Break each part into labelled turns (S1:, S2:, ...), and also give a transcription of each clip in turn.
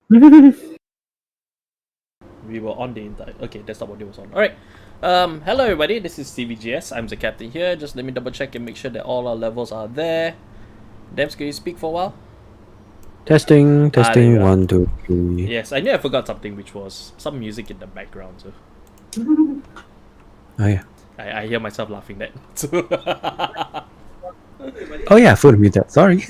S1: We were on the entire. Okay, desktop audio was on. Alright. Hello everybody, this is CVGS. I'm the captain here. Just let me double check and make sure that all our levels are there. Dems, can you speak for a while?
S2: Testing,
S1: there you
S2: testing,
S1: are.
S2: 1, 2, 3.
S1: Yes, I knew I forgot something, which was some music in the background. So
S2: Oh yeah.
S1: I hear myself laughing that.
S2: Oh yeah, I forgot to mute that. Sorry.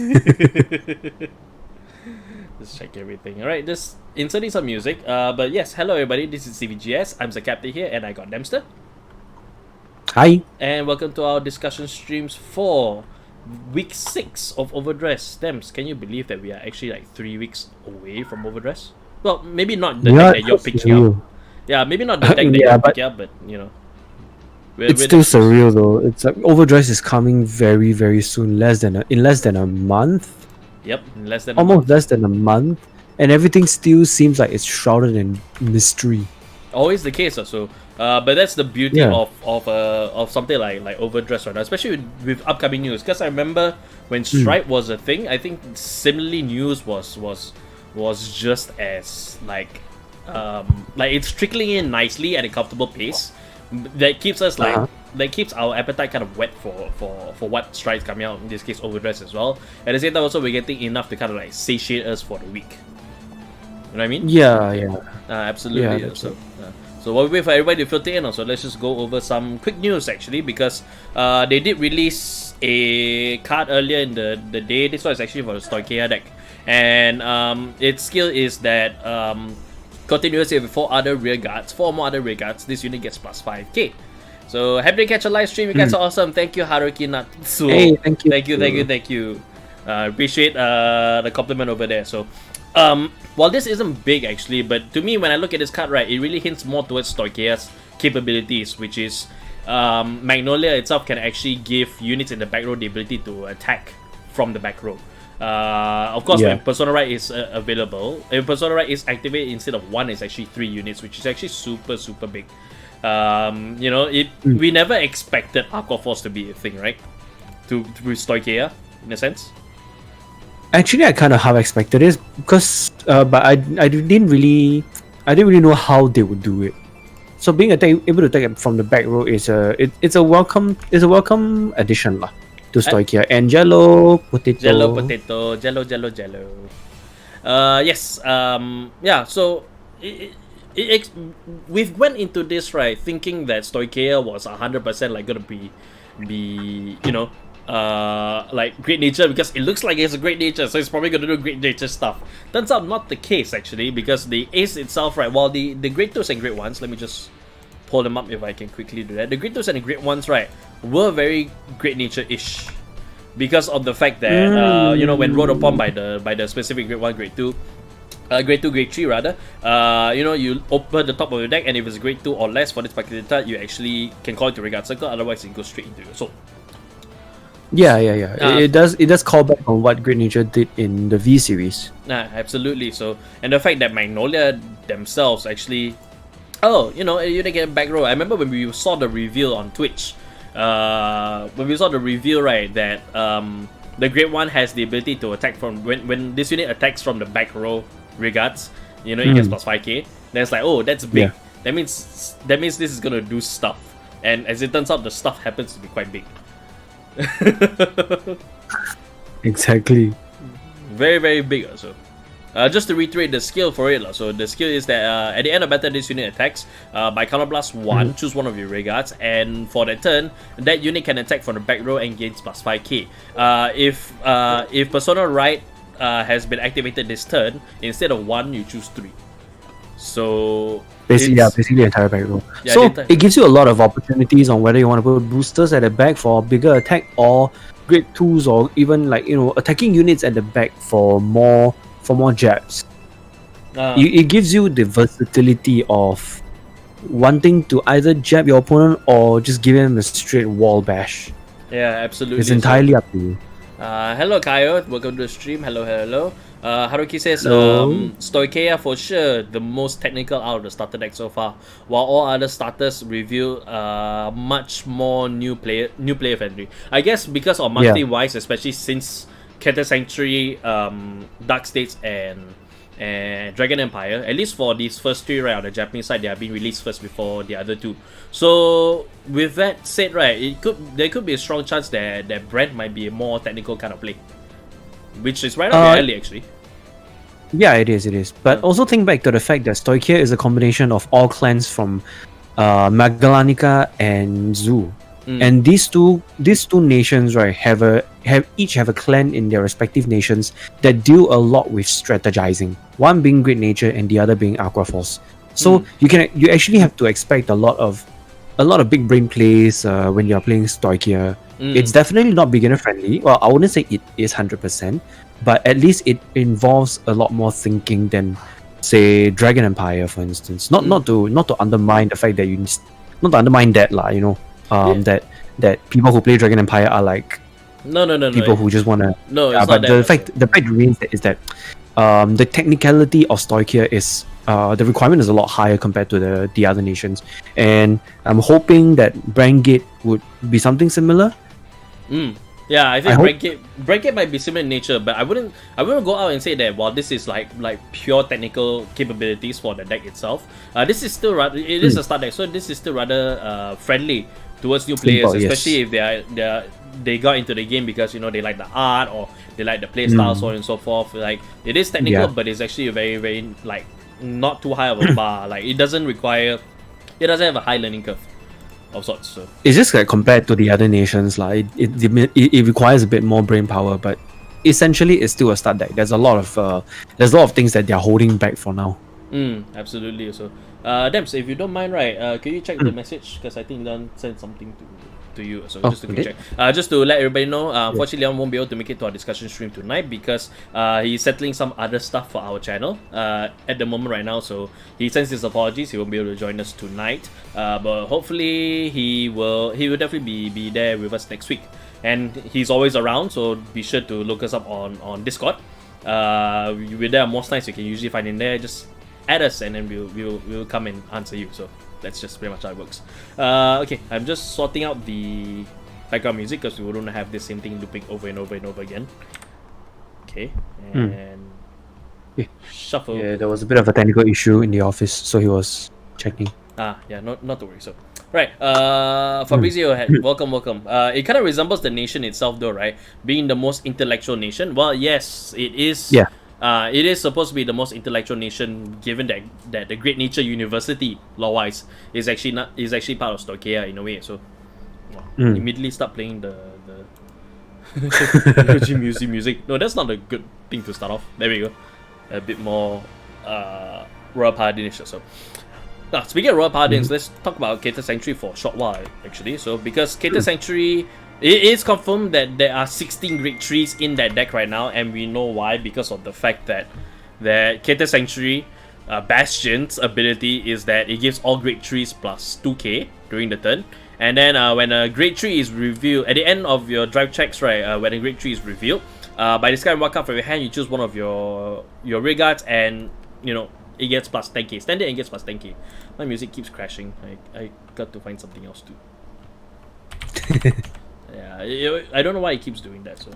S1: Just check everything. Alright, just inserting some music. But yes, hello everybody, this is CVGS. I'm the captain here and I got Dempster.
S2: Hi.
S1: And welcome to our discussion streams for week 6 of Overdress. Dems, can you believe that we are actually like 3 weeks away from Overdress? Well, maybe not the deck that you're picking up. Yeah, maybe not the deck that you're picking up, but you know.
S2: It's still surreal though. It's like Overdress is coming very, very soon. In less than a month.
S1: Yep, less than
S2: almost less than a month, and everything still seems like it's shrouded in mystery.
S1: Always the case, so. But that's the beauty of something like Overdress right now, especially with upcoming news. Because I remember when Stripe was a thing, I think similarly news was just as like it's trickling in nicely at a comfortable pace. That keeps us that keeps our appetite kind of wet for what Stripe's coming out, in this case Overdress as well. At the same time also we're getting enough to kind of like satiate us for the week. You know what I mean?
S2: Yeah.
S1: Absolutely.
S2: Yeah,
S1: So while we wait for everybody to filter in, also let's just go over some quick news actually, because they did release a card earlier in the day. This one is actually for the Stoicheia deck, and its skill is that continuously with 4 more other rear guards, this unit gets plus 5k. So happy to catch a live stream. You guys are awesome. Thank you, Haruki Natsu.
S2: Hey, thank you.
S1: Thank you. Appreciate the compliment over there. So while this isn't big actually, but to me when I look at this card, right, it really hints more towards Stoicheia's capabilities, which is Magnolia itself can actually give units in the back row the ability to attack from the back row. Of course, when Persona Right is available, if Persona Right is activated, instead of 1, it's actually 3 units, which is actually super big. You know, we never expected Aqua Force to be a thing, right? To Stoicheia, in a sense.
S2: Actually, I kind of half expected it because, but I didn't really know how they would do it. So being able to attack from the back row is it's a welcome addition lah to Stoicheia. And Jello Potato.
S1: Yes. Yeah. So we've went into this, right, thinking that Stoicheia was 100% like gonna be you know, like great nature, because it looks like it's a great nature, so it's probably gonna do great nature stuff. Turns out not the case actually, because the ace itself, right, while the great 2s and great 1s, let me just pull them up if I can quickly do that. The great 2s and the great 1s, right, were very great nature-ish, because of the fact that you know, when rolled upon by the specific grade 1, grade 2, grade 2, grade 3 rather, you know, you open the top of your deck, and if it's grade 2 or less for this particular card, you actually can call it to Regard Circle, otherwise it goes straight into your soul.
S2: Yeah. It does call back on what Great Nature did in the V series.
S1: Absolutely. So, and the fact that Magnolia themselves actually, oh, you know, you get a back row. I remember when we saw the reveal on Twitch, when we saw the reveal, right, that the Great 1 has the ability to attack from when this unit attacks from the back row regards, you know, it gets plus 5k. Then it's like, oh, that's big. Yeah. That means this is gonna do stuff. And as it turns out, the stuff happens to be quite big.
S2: Exactly.
S1: Very big also. Just to reiterate the skill for it, so the skill is that at the end of battle, this unit attacks by counterblast 1, choose one of your regards, and for that turn, that unit can attack from the back row and gains plus 5k. If Persona Right has been activated this turn, instead of 1, you choose 3. So basically
S2: the entire back row. Yeah, so it gives you a lot of opportunities on whether you want to put boosters at the back for bigger attack, or grade 2s, or even like, you know, attacking units at the back for more jabs. It gives you the versatility of wanting to either jab your opponent or just give him a straight wall bash.
S1: Yeah, absolutely.
S2: It's entirely up to you.
S1: Hello Kaio, welcome to the stream. Hello. Haruki says Stoicheia for sure the most technical out of the starter deck so far, while all other starters reveal much more new player friendly. I guess because of monthly wise, especially since Keter Sanctuary, Dark States, and and Dragon Empire. At least for these first three, right, on the Japanese side, they have been released first before the other two. So with that said, right, there could be a strong chance that Brand might be a more technical kind of play, which is right up your alley actually.
S2: Yeah, it is. But also think back to the fact that Stoicheia is a combination of all clans from Magallanica and Zoo. And these two nations, right, each have a clan in their respective nations that deal a lot with strategizing. One being Great Nature and the other being Aquaforce. So you actually have to expect a lot of big brain plays when you're playing Stoicheia. It's definitely not beginner friendly. Well, I wouldn't say it is 100%, but at least it involves a lot more thinking than, say, Dragon Empire, for instance. Not to undermine the fact that not to undermine that that people who play Dragon Empire are like people who just want to.
S1: No, it's
S2: but
S1: not
S2: the fact remains is that the technicality of Stoicheia is the requirement is a lot higher compared to the other nations, and I'm hoping that Brandgate would be something similar.
S1: Yeah, I think Brandgate might be similar in nature, but I wouldn't go out and say that this is like pure technical capabilities for the deck itself. This is still rather, it is a start deck, so this is still rather friendly towards new players, especially if they got into the game because they like the art or they like the play style, so on and so forth. Like it is technical, but it's actually a very, very like not too high of a bar. Like it doesn't have a high learning curve of sorts. So
S2: it's just like compared to the other nations, like it requires a bit more brain power, but essentially it's still a start deck. There's a lot of things that they're holding back for now.
S1: Absolutely. So Dems, if you don't mind, right, can you check the message, because I think Leon sent something to you, so just to check. Just to let everybody know, unfortunately Leon won't be able to make it to our discussion stream tonight because he's settling some other stuff for our channel at the moment right now, so he sends his apologies. He won't be able to join us tonight, but hopefully he will definitely be there with us next week, and he's always around, so be sure to look us up on Discord. We're there most nights. You can usually find in there. Just add us and then we'll come and answer you. So that's just pretty much how it works. Okay, I'm just sorting out the background music because we wouldn't have the same thing looping over and over and over again. Okay, and shuffle.
S2: Yeah, there was a bit of a technical issue in the office, so he was checking.
S1: Yeah, not to worry. So right, Fabrizio, welcome. It kind of resembles the nation itself though, right? Being the most intellectual nation. Well, yes, it is.
S2: Yeah.
S1: It is supposed to be the most intellectual nation, given that the Great Nature University, law-wise, is actually part of Stoicheia in a way. So, immediately start playing the music. No, that's not a good thing to start off. There we go. A bit more Royal Paladin-ish. So, now, speaking of Royal Paladins, let's talk about Keter Sanctuary for a short while actually. So, because Keter Sanctuary, it is confirmed that there are 16 grade 3s in that deck right now, and we know why, because of the fact that Keter Sanctuary Bastion's ability is that it gives all grade 3s plus 2k during the turn, and then when a grade 3 is revealed, at the end of your drive checks, right, when a grade 3 is revealed, by discarding one card from your hand, you choose one of your rear guards, and it gets plus 10k. Standard and gets plus 10k. My music keeps crashing. I got to find something else too. Yeah, I don't know why it keeps doing that. So,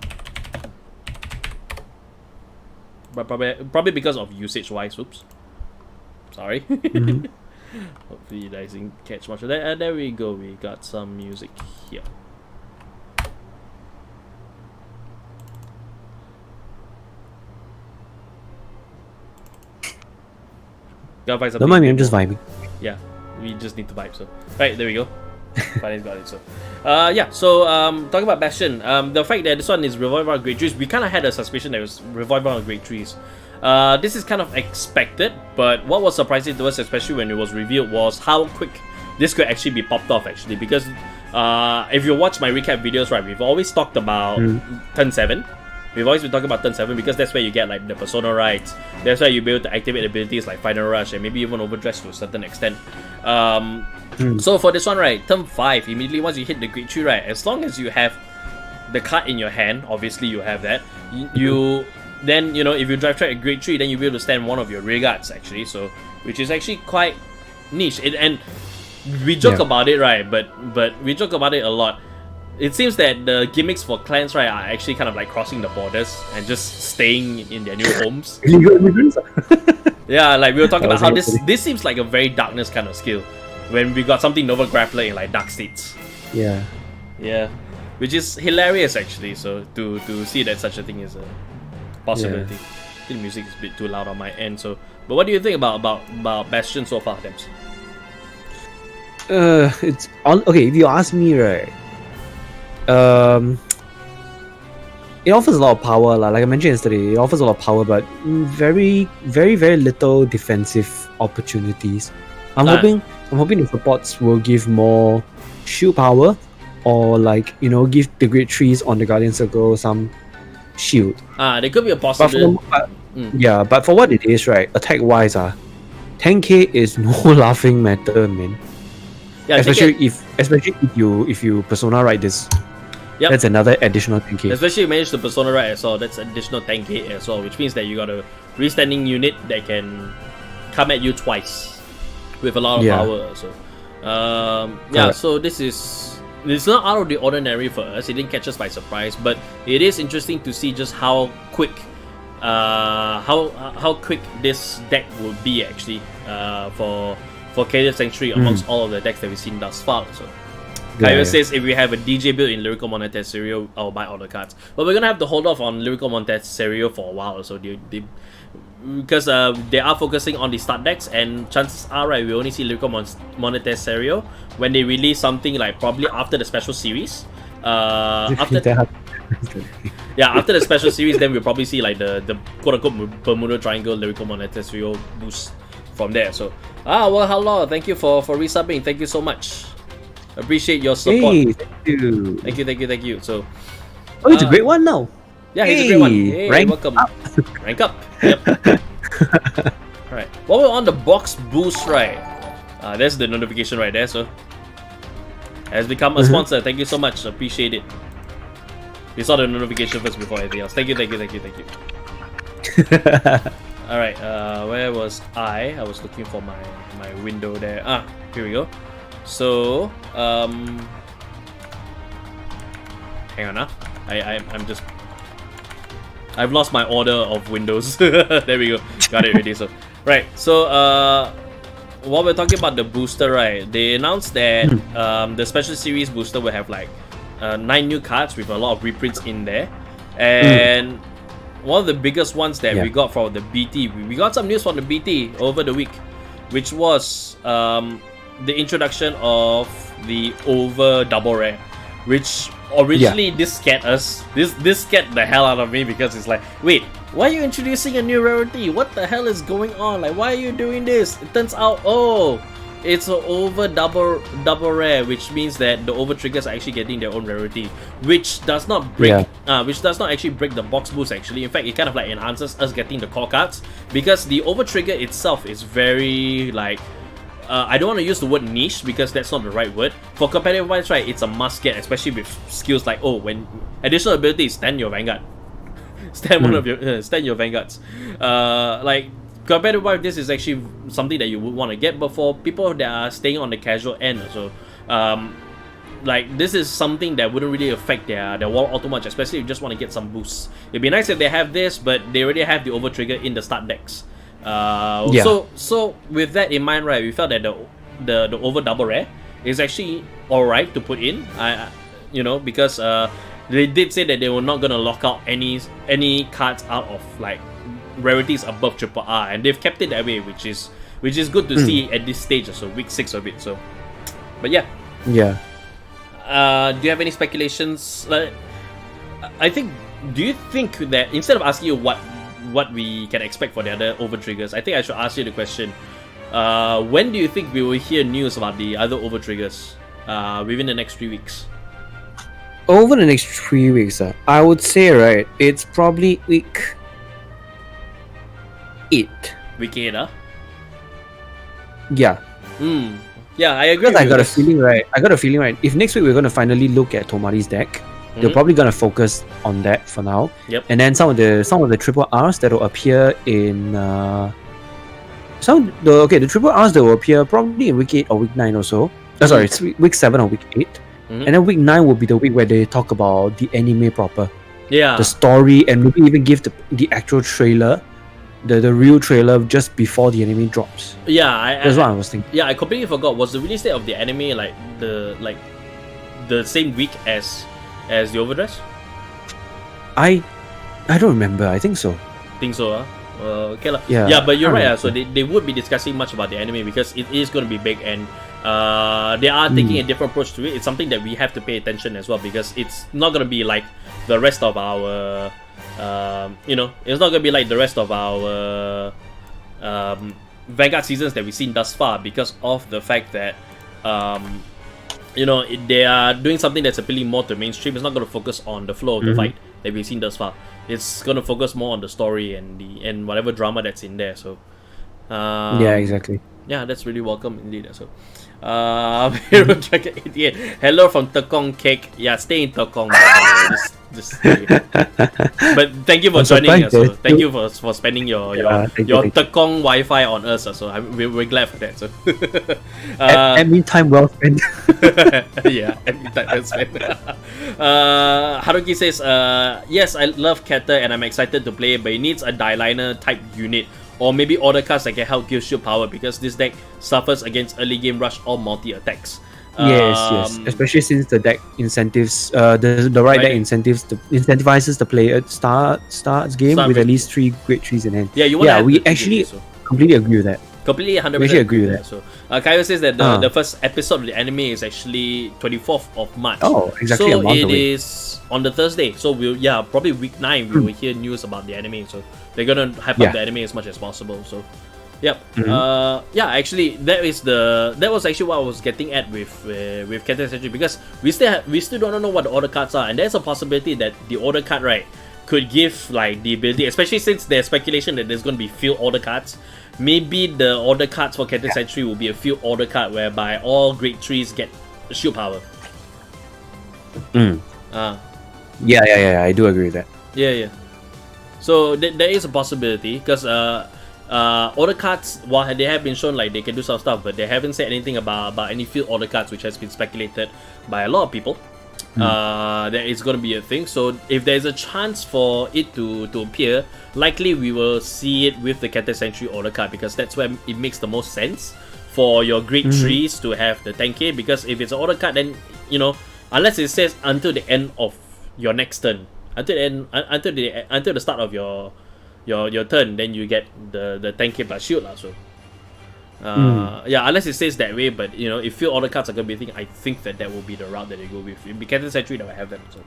S1: but probably because of usage-wise. Oops. Sorry. Hopefully you guys didn't catch much of that. There we go. We got some music here. Gotta find something.
S2: Don't mind me, I'm just vibing.
S1: Yeah, we just need to vibe. So, right, there we go. Finally got it. So, so talking about Bastion, the fact that this one is revival on grade 3s, we kind of had a suspicion that it was revival on grade 3s. This is kind of expected, but what was surprising to us, especially when it was revealed, was how quick this could actually be popped off. Actually, because if you watch my recap videos, right, we've always talked about turn 7. We've always been talking about turn 7 because that's where you get like the persona rights. That's where you'll be able to activate abilities like Final Rush and maybe even Overdress to a certain extent. So for this one, right, turn 5, immediately once you hit the grade 3, right, as long as you have the card in your hand, obviously you have that, then, if you drive track at grade 3, then you'll be able to stand one of your rear guards, actually, so, which is actually quite niche. And we joke about it, right, but we joke about it a lot. it seems that the gimmicks for clans, right, are actually kind of like crossing the borders and just staying in their new homes.
S2: Illegal immigrants?
S1: Yeah, like we were talking about how this seems like a very darkness kind of skill. When we got something Nova Grappler in like Dark States.
S2: Yeah.
S1: Yeah. Which is hilarious actually, so to see that such a thing is a possibility. I think the music is a bit too loud on my end, so but what do you think about Bastion so far, Dems?
S2: It's on. Okay, if you ask me, right, it offers a lot of power. Like I mentioned yesterday, it offers a lot of power, but very, very, very little defensive opportunities. I'm hoping the supports will give more shield power, or like give the Great Trees on the Guardian Circle some shield.
S1: There could be a possibility.
S2: Yeah, but for what it is, right, attack wise, 10k is no laughing matter, man. Yeah, especially if you persona ride this. Yep. That's another additional 10k.
S1: Especially if you manage to persona ride as well, that's additional 10k as well, which means that you got a restanding unit that can come at you twice with a lot of power. So so it's not out of the ordinary for us. It didn't catch us by surprise, but it is interesting to see just how quick how quick this deck will be actually for Keter Sanctuary amongst all of the decks that we've seen thus far. So Kyle says if we have a DJ build in Lyrical Monasterio, I'll buy all the cards. But we're gonna have to hold off on Lyrical Monasterio for a while, so because they are focusing on the start decks, and chances are, right, we only see Lyrical Monasterio when they release something like probably after the special series. After the special series, then we'll probably see like the quote-unquote Bermuda Triangle Lyrical Monasterio boost from there. So well, hello, thank you for resubbing. Thank you so much. Appreciate your support.
S2: Hey, thank you.
S1: Thank you. So
S2: it's a great one now.
S1: Yeah, he's a great one. Hey, welcome. Rank up. Yep. Alright. While we're on the box boost, right? There's the notification right there, so has become a sponsor. Thank you so much. Appreciate it. We saw the notification first before anything else. Thank you. Alright, where was I? I was looking for my window there. Here we go. So hang on, I've lost my order of windows. There we go. Got it ready. So right. So while we're talking about the booster, right? They announced that the special series booster will have like 9 new cards with a lot of reprints in there, and one of the biggest ones that we got from the BT, we got some news from the BT over the week, which was the introduction of the over double rare, which originally this scared us. This scared the hell out of me, because it's like, wait, why are you introducing a new rarity? What the hell is going on? Like, why are you doing this? It turns out, it's an over double rare, which means that the over triggers are actually getting their own rarity, which does not break actually break the box boost. Actually, in fact, it kind of like enhances us getting the core cards, because the over trigger itself is very like I don't want to use the word niche, because that's not the right word. For competitive wise, right, it's a must get, especially with skills like when additional abilities, stand your Vanguard, stand your Vanguards. Like competitive wise, this is actually something that you would want to get. But for people that are staying on the casual end, so like this is something that wouldn't really affect their wall all too much, especially if you just want to get some boosts. It'd be nice if they have this, but they already have the over trigger in the start decks. So with that in mind, right, we felt that the over double rare is actually alright to put in. Because they did say that they were not gonna lock out any cards out of like rarities above triple R, and they've kept it that way, which is good to see at this stage, so week 6 of it. So, but yeah. Do you have any speculations? Like, do you think that instead of asking you what we can expect for the other over triggers, I think I should ask you the question: when do you think we will hear news about the other over triggers? Within the next 3 weeks?
S2: Over the next 3 weeks, I would say, right, it's probably week 8.
S1: Week 8, huh?
S2: Yeah.
S1: Yeah, I agree.
S2: Because I got a feeling, right? If next week we're gonna finally look at Tomari's deck, they're probably gonna focus on that for now.
S1: Yep.
S2: And then some of the triple Rs that will appear in the triple Rs that will appear probably in week 8 or week 9 or so. Sorry, it's week 7 or week 8. and then week 9 will be the week where they talk about the anime proper, the story, and maybe even give the actual trailer, the real trailer just before the anime drops. That's what I was thinking.
S1: I completely forgot. Was the release date of the anime like the same week as the Overdress?
S2: I don't remember. I think so.
S1: Okay lah. Yeah, but you're right. So they would be discussing much about the anime because it is going to be big, and they are taking a different approach to it. It's something that we have to pay attention as well, because it's not going to be like the rest of our it's not going to be like the rest of our Vanguard seasons that we've seen thus far, because of the fact that they are doing something that's appealing more to mainstream. It's not going to focus on the flow of the fight that we've seen thus far. It's going to focus more on the story and whatever drama that's in there. So
S2: yeah, exactly.
S1: Yeah, that's really welcome indeed. So Hero Tracker 88. Hello from Tekong Cake. Yeah, stay in Tekong. Just but thank you for joining us. So thank you for spending your Tekong Wi-Fi on us. So we're glad for that. So
S2: admin time well spent.
S1: Yeah, admin time well spent. Haruki says, yes, I love Keter and I'm excited to play, but it needs a die-liner type unit, or maybe order cards that can help give shield power, because this deck suffers against early game rush or multi-attacks.
S2: Yes. Especially since the deck incentives, the right deck incentivizes the player starts game with at least 3 great trees in hand.
S1: Yeah,
S2: we actually completely agree with that.
S1: Completely 100%
S2: we agree with that.
S1: So Kaio says that the first episode of the anime is actually 24th of March.
S2: Oh, exactly.
S1: So
S2: a month
S1: it
S2: away.
S1: is on the Thursday. So probably week 9 we will hear news about the anime. So they're gonna hype up the anime as much as possible. So actually that was actually what I was getting at with Keter Sanctuary, because we still don't know what the order cards are, and there's a possibility that the order card could give like the ability, especially since there's speculation that there's going to be field order cards. Maybe the order cards for Keter Sanctuary will be a field order card whereby all great trees get shield power.
S2: I do agree with that.
S1: So there is a possibility, because order cards, while they have been shown like they can do some stuff, but they haven't said anything about any field order cards, which has been speculated by a lot of people. That it's going to be a thing. So if there's a chance for it to appear, likely we will see it with the Keter Sanctuary order card, because that's where it makes the most sense for your great trees to have the 10k. Because if it's an order card, then unless it says until the end of your next turn, until the start of your turn, then you get the 10k plus shield lah. So unless it says that way, but if field order cards are gonna be a thing, I think that will be the route that they go with. It'll be Keter Sanctuary that will have them. So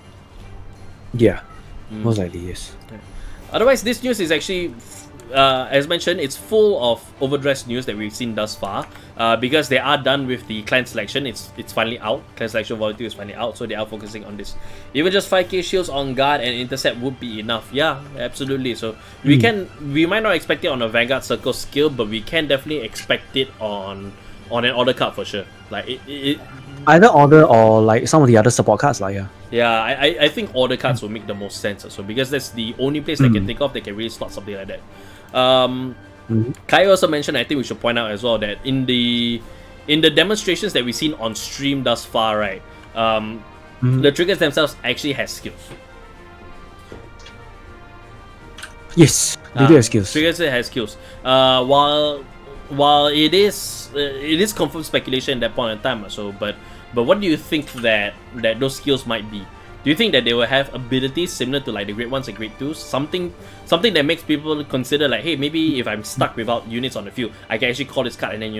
S2: most likely yes.
S1: Otherwise, this news is actually, as mentioned, it's full of Overdress news that we've seen thus far. Because they are done with the clan selection. It's finally out. Clan selection volume 2 is finally out, so they are focusing on this. Even just 5k shields on guard and intercept would be enough. Yeah, absolutely. So we might not expect it on a Vanguard Circle skill, but we can definitely expect it on an order card for sure. Like it
S2: either order or like some of the other support cards, like
S1: I think order cards will make the most sense also, because that's the only place I can think of that can really slot something like that. Kai also mentioned, I think we should point out as well, that in the demonstrations that we've seen on stream thus far, right, the triggers themselves actually has skills.
S2: Yes, they do have skills.
S1: Triggers has skills. While it is confirmed speculation at that point in time. So, but what do you think that those skills might be? Do you think that they will have abilities similar to like the Grade 1s and Grade 2s? Something that makes people consider like, hey, maybe if I'm stuck without units on the field, I can actually call this card and then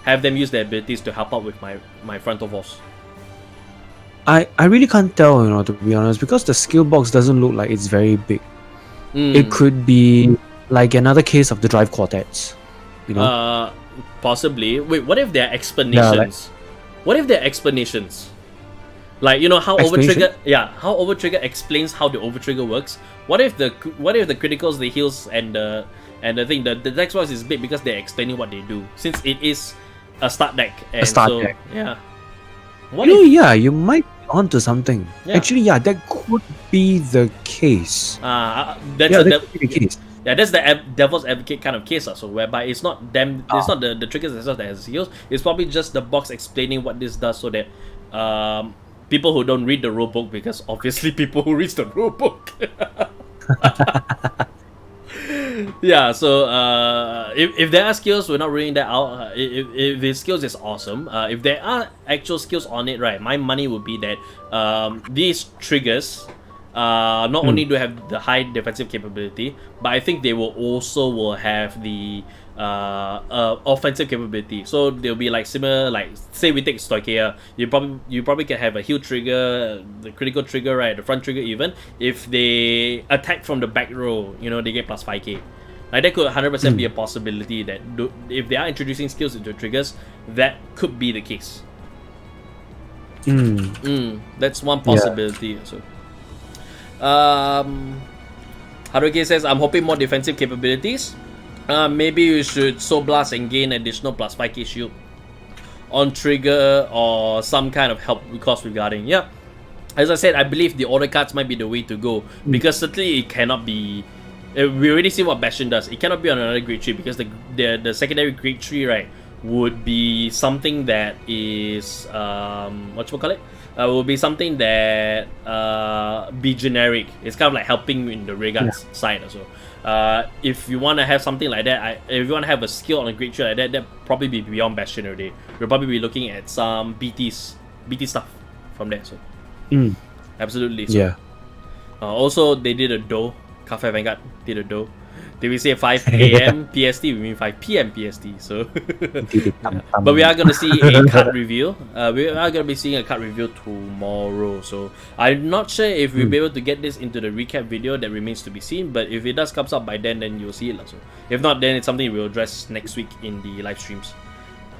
S1: have them use their abilities to help out with my frontal force.
S2: I really can't tell, to be honest, because the skill box doesn't look like it's very big. It could be like another case of the drive quartets.
S1: Possibly. Wait, what if they're explanations? What if they're explanations? Like, how Overtrigger, how Overtrigger explains how the Overtrigger works. What if the criticals, the heals, and the thing, the deck box is big because they're explaining what they do, since it is a start deck. And deck. Yeah.
S2: You might be onto something. Yeah. Actually, that could be the case.
S1: That could be the case. Yeah, that's the devil's advocate kind of case also, whereby it's not them, it's not the triggers themselves that has heals. It's probably just the box explaining what this does, so that people who don't read the rulebook, because obviously people who read the rulebook. Yeah, so if there are skills, we're not ruling that out. If the skills is awesome. If there are actual skills on it, right, my money would be that these triggers not only do have the high defensive capability, but I think they will have the offensive capability. So they'll be like similar, like say we take Stoicheia, you probably can have a heal trigger, the critical trigger, right, the front trigger even. If they attack from the back row, they get plus 5k. Like that could 100% be a possibility that if they are introducing skills into triggers, that could be the case. That's one possibility. So Haruki says, I'm hoping more defensive capabilities. Maybe you should Soul Blast and gain additional plus 5k shield on trigger or some kind of help cost regarding. Yeah, as I said, I believe the order cards might be the way to go, because certainly it cannot be. We already see what Bastion does. It cannot be on another grade 3, because the secondary grade 3, right, would be something that is will be something that be generic. It's kind of like helping in the rearguard side also. If you want to have something like that, if you want to have a skill on a grade 3 like that probably be beyond Bastion already. We'll probably be looking at some BT stuff from there. So absolutely. So.
S2: Yeah.
S1: Also, they did a DOVA. Cardfight Vanguard did a DOVA. Did we say 5 a.m. PST? We mean 5 p.m. PST. So, but we are going to see a card reveal. We are going to be seeing a card reveal tomorrow. So I'm not sure if we'll be able to get this into the recap video. That remains to be seen. But if it does comes up by then you'll see it. So if not, then it's something we'll address next week in the live streams.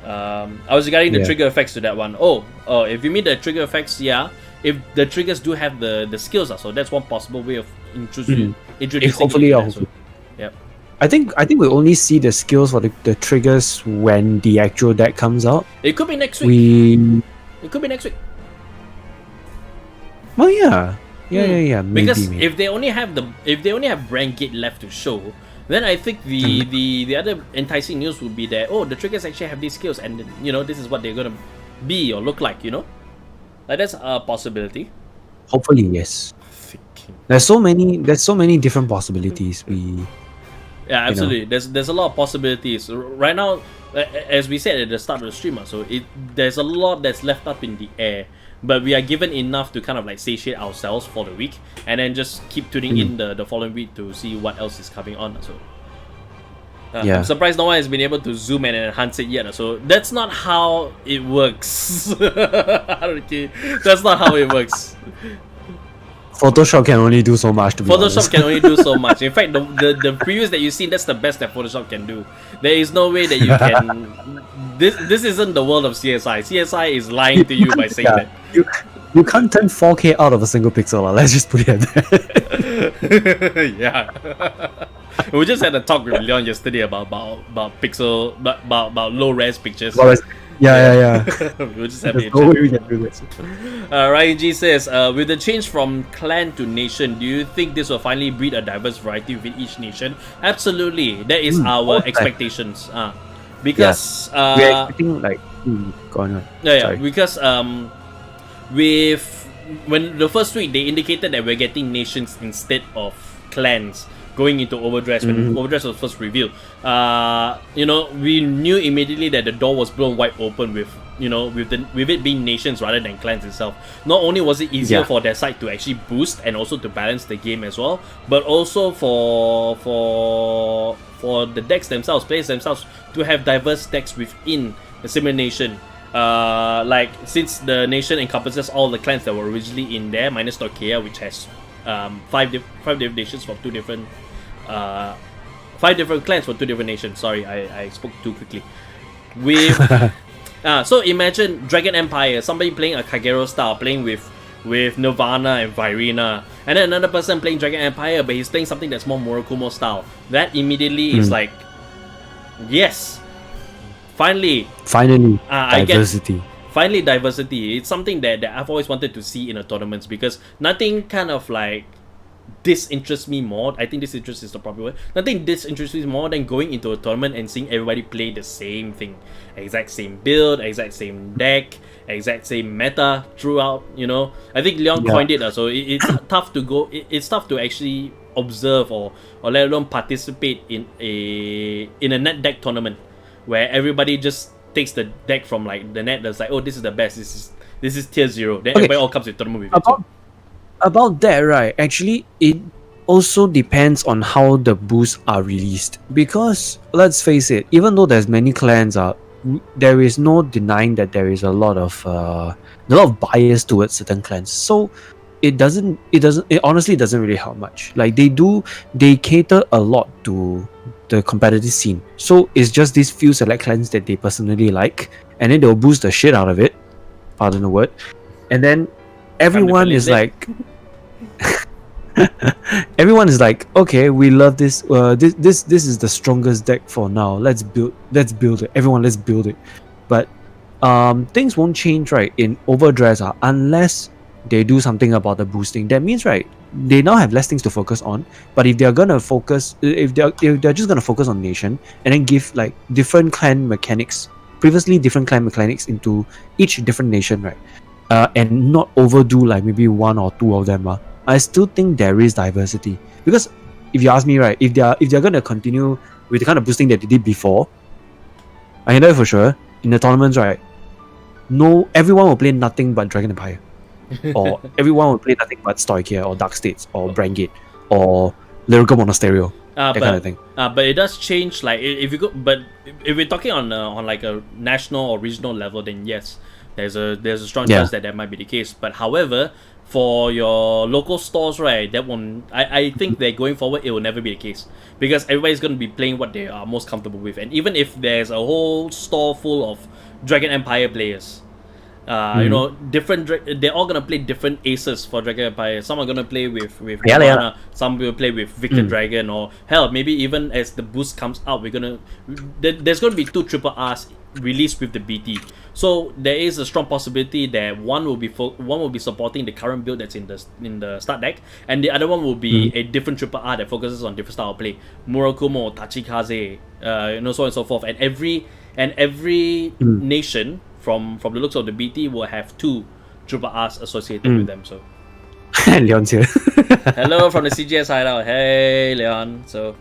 S1: I was regarding the trigger effects to that one. If you mean the trigger effects, if the triggers do have the skills, so that's one possible way of introducing.
S2: Hopefully,
S1: yep.
S2: I think we only see the skills for the triggers when the actual deck comes out.
S1: It could be next week. It could be next week.
S2: Well, yeah. Maybe,
S1: because if they only have Brand Gate left to show, then I think the other enticing news would be that the triggers actually have these skills, and this is what they're gonna be or look like. Like that's a possibility.
S2: Hopefully, yes. There's so many different possibilities.
S1: Yeah, absolutely. There's a lot of possibilities right now. As we said at the start of the stream, so there's a lot that's left up in the air, but we are given enough to kind of like satiate ourselves for the week, and then just keep tuning in the following week to see what else is coming on. So I'm surprised no one has been able to zoom and enhance it yet. So that's not how it works. That's not how it works.
S2: Photoshop can only do so much.
S1: Photoshop can only do so much. In fact, the previews that you've seen, that's the best that Photoshop can do. There is no way that you can. This isn't the world of CSI. CSI is lying to you by saying that.
S2: You can't turn 4K out of a single pixel. Let's just put it there.
S1: Yeah. We just had a talk with Leon yesterday about low res pictures.
S2: Yeah.
S1: We'll just have it.
S2: No way we can do this.
S1: Ryan G says, with the change from clan to nation, do you think this will finally breed a diverse variety within each nation? Absolutely. That is our expectations. Because
S2: we're expecting go on.
S1: Yeah. Because when the first week they indicated that we're getting nations instead of clans going into Overdress, when Overdress was first revealed, we knew immediately that the door was blown wide open with it being nations rather than clans itself. Not only was it easier for their side to actually boost and also to balance the game as well, but also for the decks themselves, players themselves, to have diverse decks within the similar nation. Since the nation encompasses all the clans that were originally in there, minus Stoicheia, which has five different nations from two different 5 different clans for 2 different nations. Sorry, I spoke too quickly. With so imagine Dragon Empire, somebody playing a Kagero style, playing with Nirvana and Virina, and then another person playing Dragon Empire, but he's playing something that's more Murakumo style. That immediately is like, yes, finally
S2: diversity.
S1: Finally, diversity. It's something that I've always wanted to see in a tournaments, because nothing kind of like disinterests me more. I think disinterest is the proper word. Nothing disinterests me more than going into a tournament and seeing everybody play the same thing, exact same build, exact same deck, exact same meta throughout. You know, I think Leon coined it. So it's tough to go. It's tough to actually observe or let alone participate in a net deck tournament where everybody just takes the deck from like the net that's like, oh, this is the best. This is tier 0. Then everybody all comes to tournament with it.
S2: About that, right? Actually, it also depends on how the boosts are released. Because let's face it, even though there's many clans there is no denying that there is a lot of bias towards certain clans. So it honestly doesn't really help much. Like they cater a lot to the competitive scene. So it's just these few select clans that they personally like, and then they'll boost the shit out of it. Pardon the word. And then everyone is like everyone is like, okay, we love this. This is the strongest deck for now. Let's build it. Everyone, let's build it. But things won't change, right? In Overdress, unless they do something about the boosting. That means, right, they now have less things to focus on. But if they're gonna focus, if they're just gonna focus on nation and then give like different clan mechanics, previously different clan mechanics into each different nation, right? And not overdo like maybe one or two of them. I still think there is diversity, because if you ask me, right, if they're gonna continue with the kind of boosting that they did before, I know for sure in the tournaments, right, everyone will play nothing but Dragon Empire, or everyone will play nothing but Stoicheia or Dark States or Brandgate or Lyrical Monasterio, that kind of thing.
S1: But it does change. Like if you go, but if we're talking on like a national or regional level, then yes, there's a strong chance that might be the case. But however, for your local stores, right, that one, I think that going forward it will never be the case, because everybody's going to be playing what they are most comfortable with. And even if there's a whole store full of Dragon Empire players, you know, they're all gonna play different aces for Dragon Empire. Some are gonna play with Mana, some will play with Victor Dragon, or hell, maybe even as the boost comes out, there's gonna be 2 triple Rs released with the BT. So there is a strong possibility that one will be supporting the current build that's in the start deck, and the other one will be a different triple R that focuses on different style of play. Murakumo, Tachikaze, you know, so on and so forth. And every nation from the looks of the BT will have 2 triple Rs associated with them. So
S2: Leon's here.
S1: Hello from the CVGS hideout. Hey Leon. So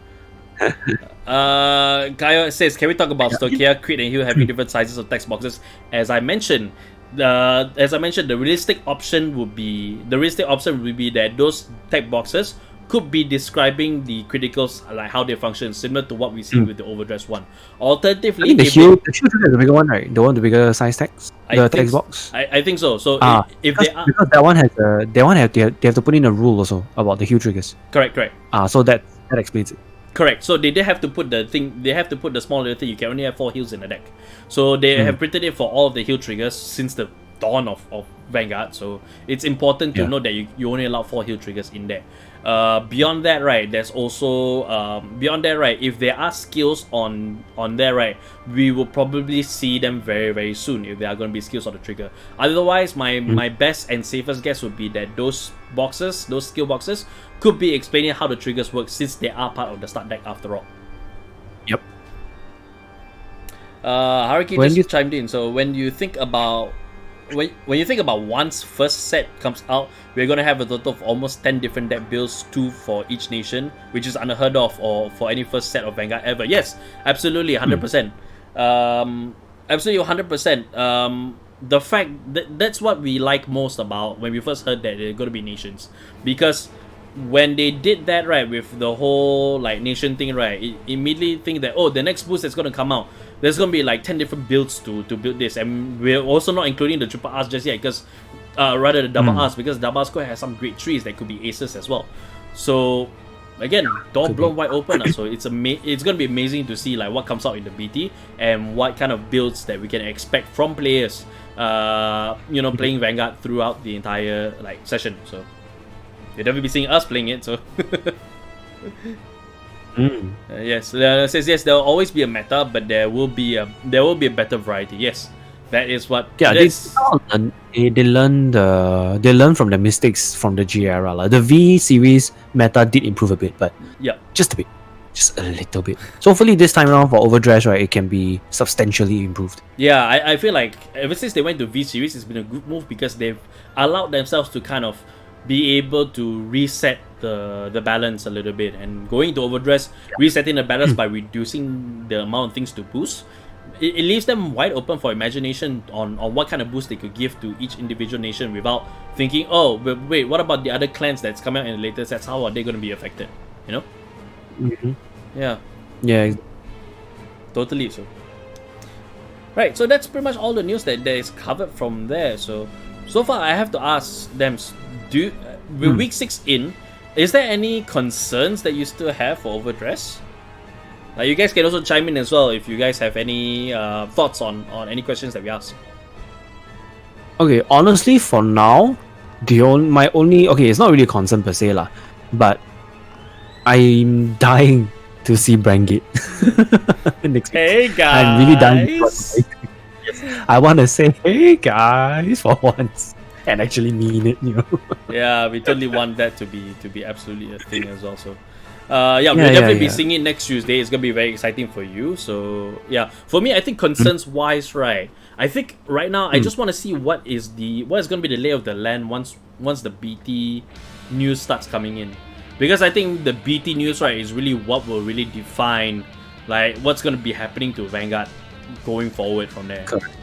S1: Kaio says, can we talk about Stoicheia, Crit, and Heal having different sizes of text boxes? As I mentioned, the realistic option would be that those text boxes could be describing the criticals, like how they function, similar to what we see with the Overdress one. Alternatively,
S2: the shield is the bigger one, right? The one with the bigger size text, text box.
S1: I think so. So if they are,
S2: because that one they have to put in a rule also about the heal triggers.
S1: Correct.
S2: So that explains it.
S1: Correct. So they have to put the small little thing. You can only have 4 heals in the deck. So they have printed it for all of the heal triggers since the dawn of Vanguard. So it's important to note that you only allow 4 heal triggers in there. Beyond that, right, there's also if there are skills on there, right, we will probably see them very, very soon if there are going to be skills on the trigger. Otherwise, my best and safest guess would be that those skill boxes could be explaining how the triggers work, since they are part of the start deck after all.
S2: Yep.
S1: Haruki just chimed in. So when you think about once first set comes out, we're gonna have a total of almost 10 different deck builds, 2 for each nation, which is unheard of or for any first set of Vanguard ever. Yes, absolutely, 100%. Absolutely 100%. The fact that's what we like most about when we first heard that they're gonna be nations, because when they did that, right, with the whole like nation thing, right, it immediately think that, the next boost that's gonna come out, there's gonna be like 10 different builds to build this, and we're also not including the triple Rs just yet, because rather the double Rs, because double Rs has some great trees that could be aces as well. So again, door blown wide open. So it's gonna be amazing to see like what comes out in the BT and what kind of builds that we can expect from players, playing Vanguard throughout the entire like session. So you'll definitely be seeing us playing it. So yes, says yes. There will always be a meta, but there will be a better variety. Yes, That is what.
S2: Yeah, they learn from the mistakes from the G era. Like the V series meta did improve a bit, but just a bit. Just a little bit. So hopefully this time around for Overdress, right, it can be substantially improved.
S1: Yeah, I feel like ever since they went to V Series, it's been a good move because they've allowed themselves to kind of be able to reset the balance a little bit. And going to Overdress, resetting the balance by reducing the amount of things to boost, it leaves them wide open for imagination on what kind of boost they could give to each individual nation without thinking, oh, but wait, what about the other clans that's coming out in the later sets? How are they going to be affected? You know? Yeah.
S2: Yeah.
S1: Totally. So. Right. So that's pretty much all the news that is covered from there. So far, I have to ask them: with week 6 in, is there any concerns that you still have for Overdress? You guys can also chime in as well if you guys have any thoughts on any questions that we asked.
S2: Okay. Honestly, for now, it's not really a concern per se lah, but I'm dying to see Brangate.
S1: Hey guys!
S2: I'm really dying. I want to say, hey guys, for once, and actually mean it, you know.
S1: Yeah, we totally want that to be absolutely a thing as well. So, we'll definitely be seeing it next Tuesday. It's gonna be very exciting for you. So, yeah, for me, I think concerns wise, right? I think right now I just want to see what is gonna be the lay of the land once the BT news starts coming in. Because I think the BT news, right, is really what will really define like what's going to be happening to Vanguard going forward from there.
S2: Correct.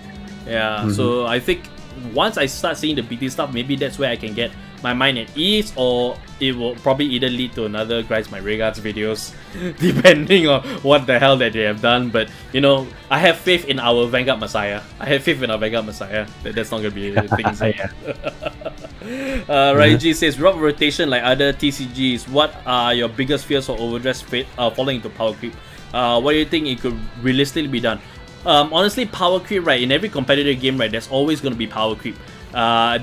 S1: Yeah, so I think once I start seeing the BT stuff, maybe that's where I can get my mind at ease, or it will probably either lead to another Grind My Regards videos, depending on what the hell that they have done. But, you know, I have faith in our Vanguard Messiah. That's not going to be a thing. So. Raiji says, Rob rotation like other TCGs. What are your biggest fears for Overdress falling into power creep? What do you think it could realistically be done? Honestly, power creep, right, in every competitive game, right, there's always going to be power creep.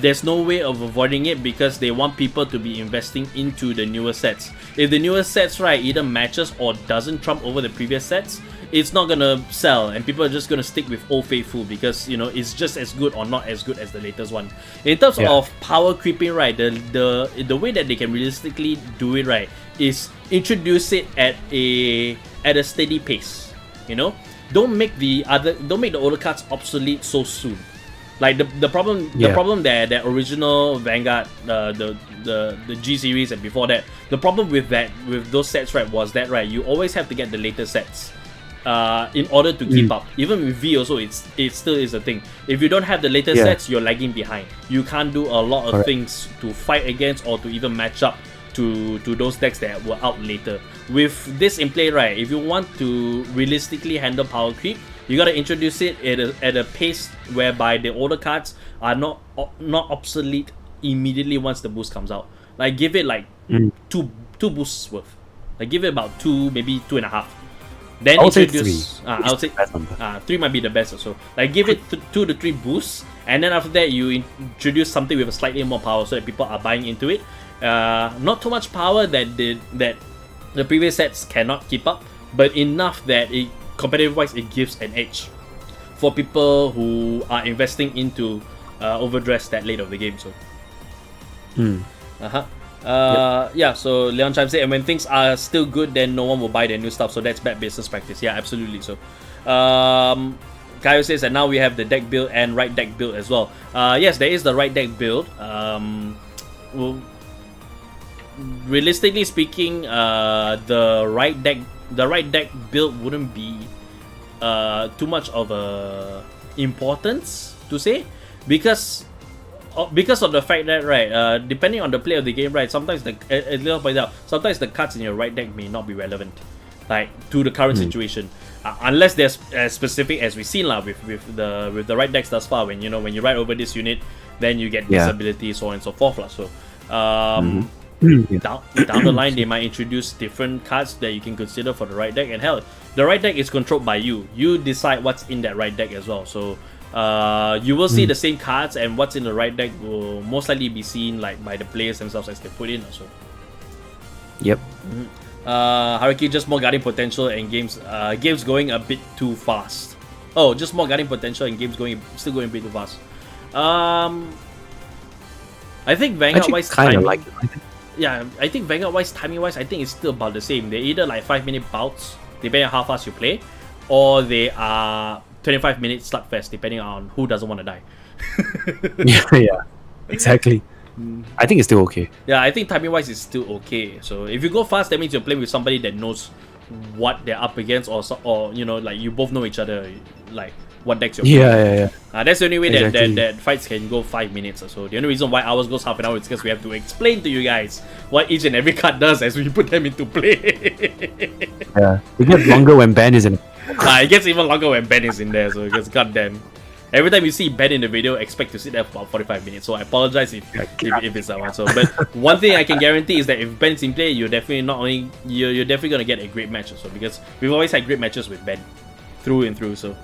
S1: There's no way of avoiding it because they want people to be investing into the newer sets. If the newer sets, right, either matches or doesn't trump over the previous sets, it's not gonna sell, and people are just gonna stick with Old Faithful because, you know, it's just as good or not as good as the latest one. In terms of power creeping, right, the way that they can realistically do it, right, is introduce it at a steady pace. You know, don't make the older cards obsolete so soon. Like the problem that original Vanguard, the G series and before that, the problem with those sets, right, was that, right, you always have to get the later sets in order to keep up. Even with V also, it still is a thing. If you don't have the later sets, you're lagging behind. You can't do a lot of things to fight against or to even match up to those decks that were out later. With this in play, right, if you want to realistically handle power creep, you gotta introduce it at a pace whereby the older cards are not obsolete immediately once the boost comes out. Like, give it like two boosts worth. Like, give it about 2, maybe 2.5. Then
S2: I'll
S1: introduce.
S2: Say 3.
S1: I'll say 3 might be the best also. Like, give it 2 to 3 boosts, and then after that you introduce something with a slightly more power so that people are buying into it. Not too much power that the previous sets cannot keep up, but enough that it, competitive wise, it gives an edge for people who are investing into Overdress that late of the game. So so Leon chimes in, and when things are still good, then no one will buy their new stuff, so that's bad business practice. Yeah, absolutely. So Kaio says that now we have the deck build and right deck build as well. Yes, there is the right deck build. Well, realistically speaking, the right deck build wouldn't be too much of a importance to say, because of the fact that, right, depending on the play of the game, right, sometimes sometimes the cards in your right deck may not be relevant, like, to the current situation, unless they're as specific as we've seen with the right decks thus far. When you ride over this unit, then you get this ability, so on and so forth. So down the line, they might introduce different cards that you can consider for the right deck. And hell, the right deck is controlled by you. You decide what's in that right deck as well. So you will see the same cards, and what's in the right deck will most likely be seen like by the players themselves as they put in also.
S2: Yep.
S1: Haruki, just more guarding potential and games going a bit too fast. Oh, just more guarding potential and games still going a bit too fast. I think Vanguard wise timing. Like it. Yeah, I think Vanguard wise timing wise, I think it's still about the same. They're either like 5-minute bouts, depending on how fast you play, or they are 25-minute slugfest, depending on who doesn't want to die.
S2: yeah, exactly. I think it's still okay.
S1: Yeah, I think timing wise it's still okay. So if you go fast, that means you're playing with somebody that knows what they're up against, or you know, like you both know each other, like what decks you're
S2: playing.
S1: That's the only way that fights can go 5 minutes or so. The only reason why ours goes half an hour is because we have to explain to you guys what each and every card does as we put them into play.
S2: Yeah, it gets longer when Ben is in.
S1: It gets even longer when Ben is in there, so because goddamn. Every time you see Ben in the video, expect to sit there for about 45 minutes. So I apologize if it's that one. So, but one thing I can guarantee is that if Ben's in play, you're definitely you're definitely gonna get a great match also, because we've always had great matches with Ben, through and through. So.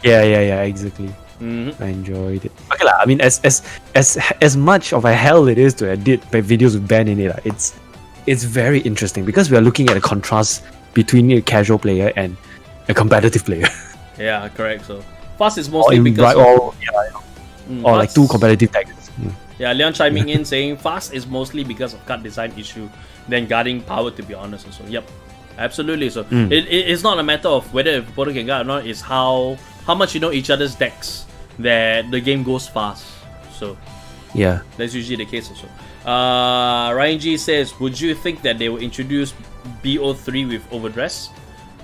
S2: Yeah, exactly. I enjoyed it. Okay, I mean, as much of a hell it is to edit videos with Ben in it, it's very interesting because we are looking at a contrast between a casual player and a competitive player.
S1: Yeah, correct. So. Fast is mostly because
S2: or like two competitive decks.
S1: Yeah, Leon chiming in saying fast is mostly because of card design issue, then guarding power, to be honest. Also, yep, absolutely. So it's not a matter of whether a opponent can guard or not. It's how much you know each other's decks that the game goes fast. So
S2: yeah, that's
S1: usually the case also. Ryan G says, would you think that they will introduce BO3 with Overdress?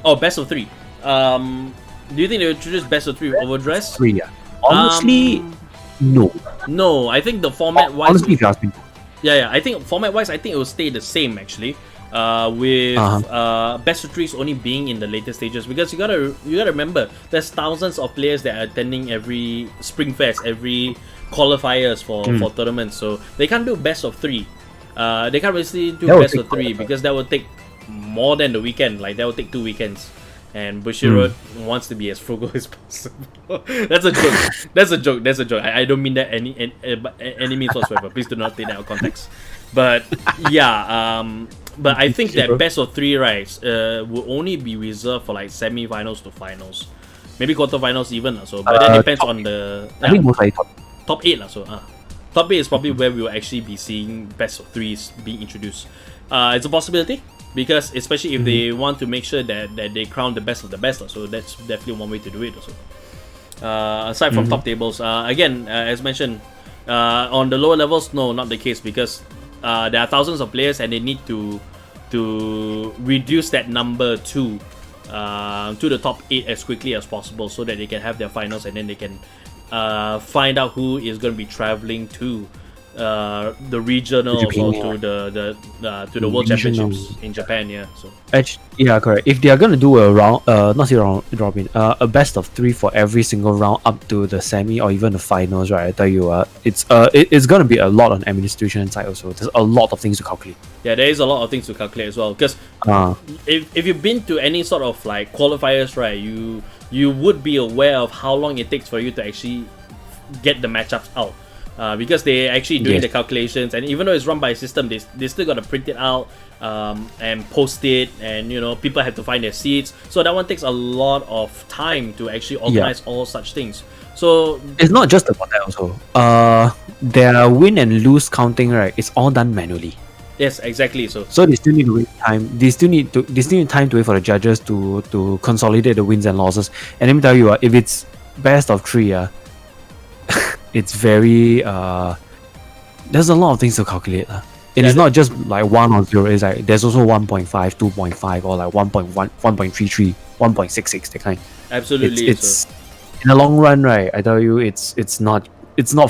S1: Oh, best of 3. Do you think they will introduce best of 3 with Overdress?
S2: 3, yeah. Honestly, no.
S1: No, I think the format wise.
S2: Honestly, if you ask me.
S1: Yeah. I think format wise, I think it will stay the same actually. With best of 3s only being in the later stages, because you gotta remember there's thousands of players that are attending every Spring Fest, every qualifiers for tournaments, so they can't do best of 3. They can't really do best of 3 because that will take more than the weekend. Like that will take 2 weekends. And Bushiroad wants to be as frugal as possible. That's a joke. That's a joke. I don't mean that any means whatsoever. Please do not take that out of context. But yeah, but I think that best of 3 will only be reserved for like semi-finals to finals, maybe quarterfinals even. So, but that depends on the.
S2: I think most likely
S1: top 8 so. Top 8 is probably where we will actually be seeing best of 3s being introduced. It's a possibility. Because especially if they want to make sure that they crown the best of the best, so that's definitely one way to do it also. Aside from top tables, again, as mentioned, on the lower levels, no, not the case, because there are thousands of players and they need to reduce that number to the top 8 as quickly as possible, so that they can have their finals and then they can find out who is going to be traveling to the regionals or to the World Championships in Japan. Yeah, so
S2: yeah, correct. If they are gonna do a round, not a round robin, a best of 3 for every single round up to the semi or even the finals, right? I tell you, it's gonna be a lot on administration side also. There's a lot of things to calculate.
S1: Yeah, there is a lot of things to calculate as well. Because if you've been to any sort of like qualifiers, right, you would be aware of how long it takes for you to actually get the matchups out. Because they're actually doing the calculations, and even though it's run by a system, they still got to print it out and post it, and people have to find their seats. So that one takes a lot of time to actually organize all such things. So
S2: it's not just about that also. Their win and lose counting, right? It's all done manually.
S1: Yes, exactly. So
S2: they still need to wait time. They still need time to wait for the judges to consolidate the wins and losses. And let me tell you, if it's best of 3, it's very there's a lot of things to calculate. It is not just like 1 or 0. It's like there's also 1.5, 2.5, or like 1.1, 1.33, 1.66, that kind.
S1: Absolutely.
S2: It's in the long run, right? I tell you, it's not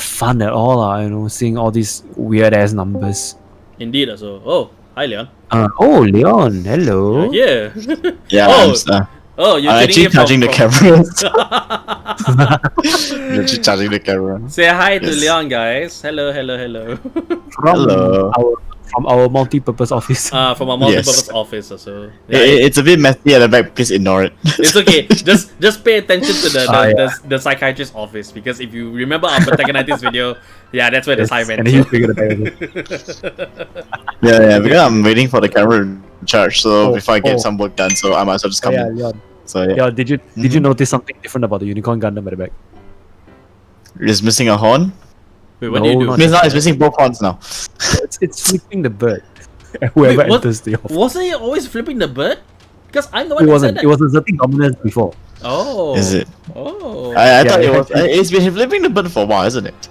S2: fun at all. Seeing all these weird ass numbers.
S1: Indeed. So hi Leon.
S2: Leon, hello.
S1: Yeah.
S3: You're actually charging the camera. You're actually charging the camera.
S1: Say hi to Leon, guys. Hello.
S2: From our multi-purpose office.
S1: From our multi-purpose office. So
S3: it's a bit messy at the back. Please ignore it.
S1: It's okay. just pay attention to the psychiatrist office, because if you remember our Protagonitis video, that's where the sign went.
S3: Yeah, because I'm waiting for the camera to charge. So before I get some work done, so I might as well just come in.
S2: Leon.
S3: So yeah.
S2: Yeah, did you notice something different about the Unicorn Gundam at the back?
S3: It's missing a horn.
S1: Wait, what do you do?
S3: It's missing both horns now.
S2: It's flipping the bird. Whoever enters the office.
S1: Wasn't he always flipping the bird? Because I'm the one
S2: It
S1: that
S2: wasn't.
S1: said that.
S2: It was asserting dominance before.
S1: Oh.
S3: Is it?
S1: Oh.
S3: I thought it was. It's been flipping the bird for a while, isn't it?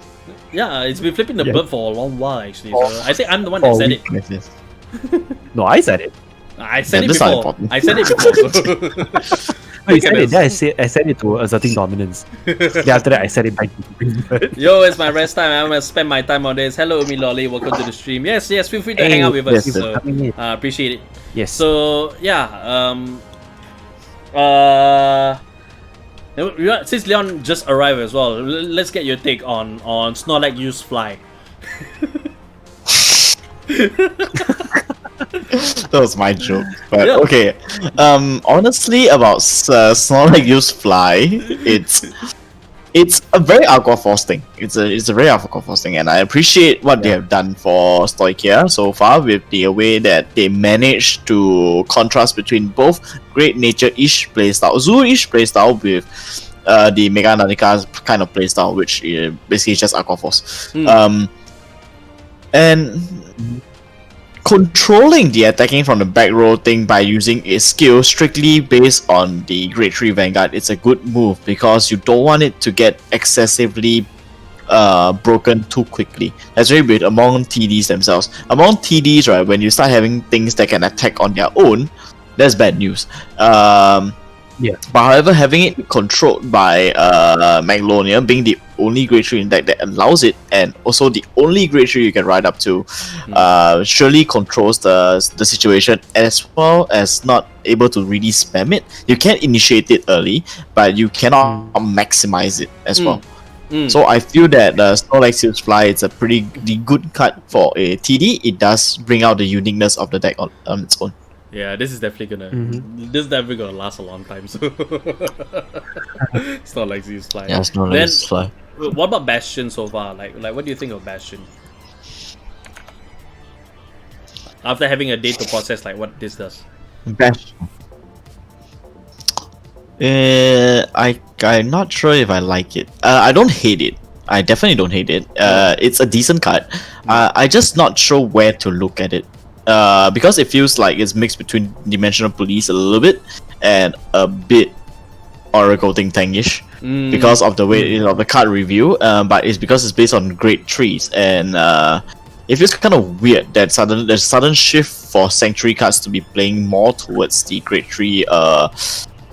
S1: Yeah, it's been flipping the bird for a long while actually.
S2: Oh.
S1: So I think I'm the one that said it.
S3: Yes.
S2: No, I said it.
S1: I said it
S3: this is not
S1: before.
S3: important.
S1: I said it before. So.
S2: No, you said it. Then I said it to asserting dominance. Then after that, I said it back to the bird.
S1: Yo, it's my rest time. I'm gonna spend my time on this. Hello, Umi Lolly. Welcome to the stream. Yes, feel free to hang out with us.
S2: Yes,
S1: So, appreciate it.
S2: Yes.
S1: So yeah, since Leon just arrived as well, let's get your take on Snorlax use fly.
S3: That was my joke. But
S1: Yeah.
S3: okay. Honestly, about Snorlax use fly, it's a very Aqua Force thing. It's a very Aqua Force thing, and I appreciate what they have done for Stoicheia so far with the way that they managed to contrast between both Great Nature-ish playstyle, Zoo-ish playstyle with the Mega Nanica kind of playstyle, which is basically just Aqua Force. And controlling the attacking from the back row thing by using a skill strictly based on the Grade 3 Vanguard, it's a good move because you don't want it to get excessively broken too quickly. That's very weird among TDs themselves. Among TDs, right, when you start having things that can attack on their own, that's bad news.
S2: Yeah.
S3: But however, having it controlled by Maglonia being the only Grade 3 in deck that allows it, and also the only Grade 3 you can ride up to, surely controls the situation, as well as not able to really spam it. You can initiate it early, but you cannot maximize it as well. So I feel that the Snorlax use fly, it's a pretty good cut for a TD. It does bring out the uniqueness of the deck on its own.
S1: Yeah, this is definitely gonna last a long time. So Snorlax use fly.
S3: Yeah, Snorlax use fly.
S1: What about Bastion so far? Like what do you think of Bastion? After having a day to process like what this does.
S3: Bastion. I'm not sure if I like it. I don't hate it. I definitely don't hate it. It's a decent card. I'm just not sure where to look at it. Because it feels like it's mixed between Dimensional Police a little bit and a bit Oracle Think Tankish because of the way of the card review. But it's because it's based on Grade 3s, and it feels kind of weird that there's sudden shift for Sanctuary cards to be playing more towards the Grade 3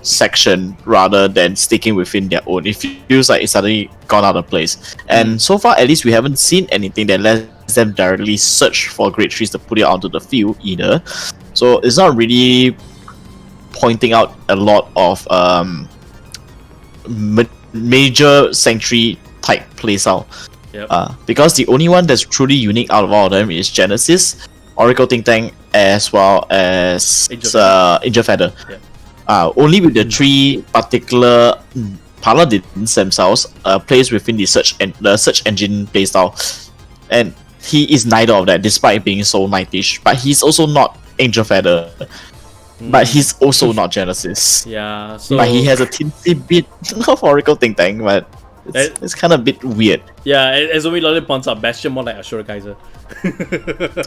S3: section rather than sticking within their own. It feels like it's suddenly gone out of place. And so far, at least we haven't seen anything that lets them directly search for Grade 3s to put it onto the field either. So it's not really pointing out a lot of major Sanctuary type playstyle. Because the only one that's truly unique out of all of them is Genesis, Oracle Think Tank, as well as Angel Feather. Only with the three particular paladins themselves plays within the search engine playstyle, and he is neither of that despite being so knightish. But he's also not Angel Feather, but he's also not Genesis.
S1: Yeah, so
S3: but he has a teensy bit of Oracle Think Tank, but it's kind of a bit weird.
S1: Yeah, as Umi Lolly points out, Bastion more like Ashura Kaiser.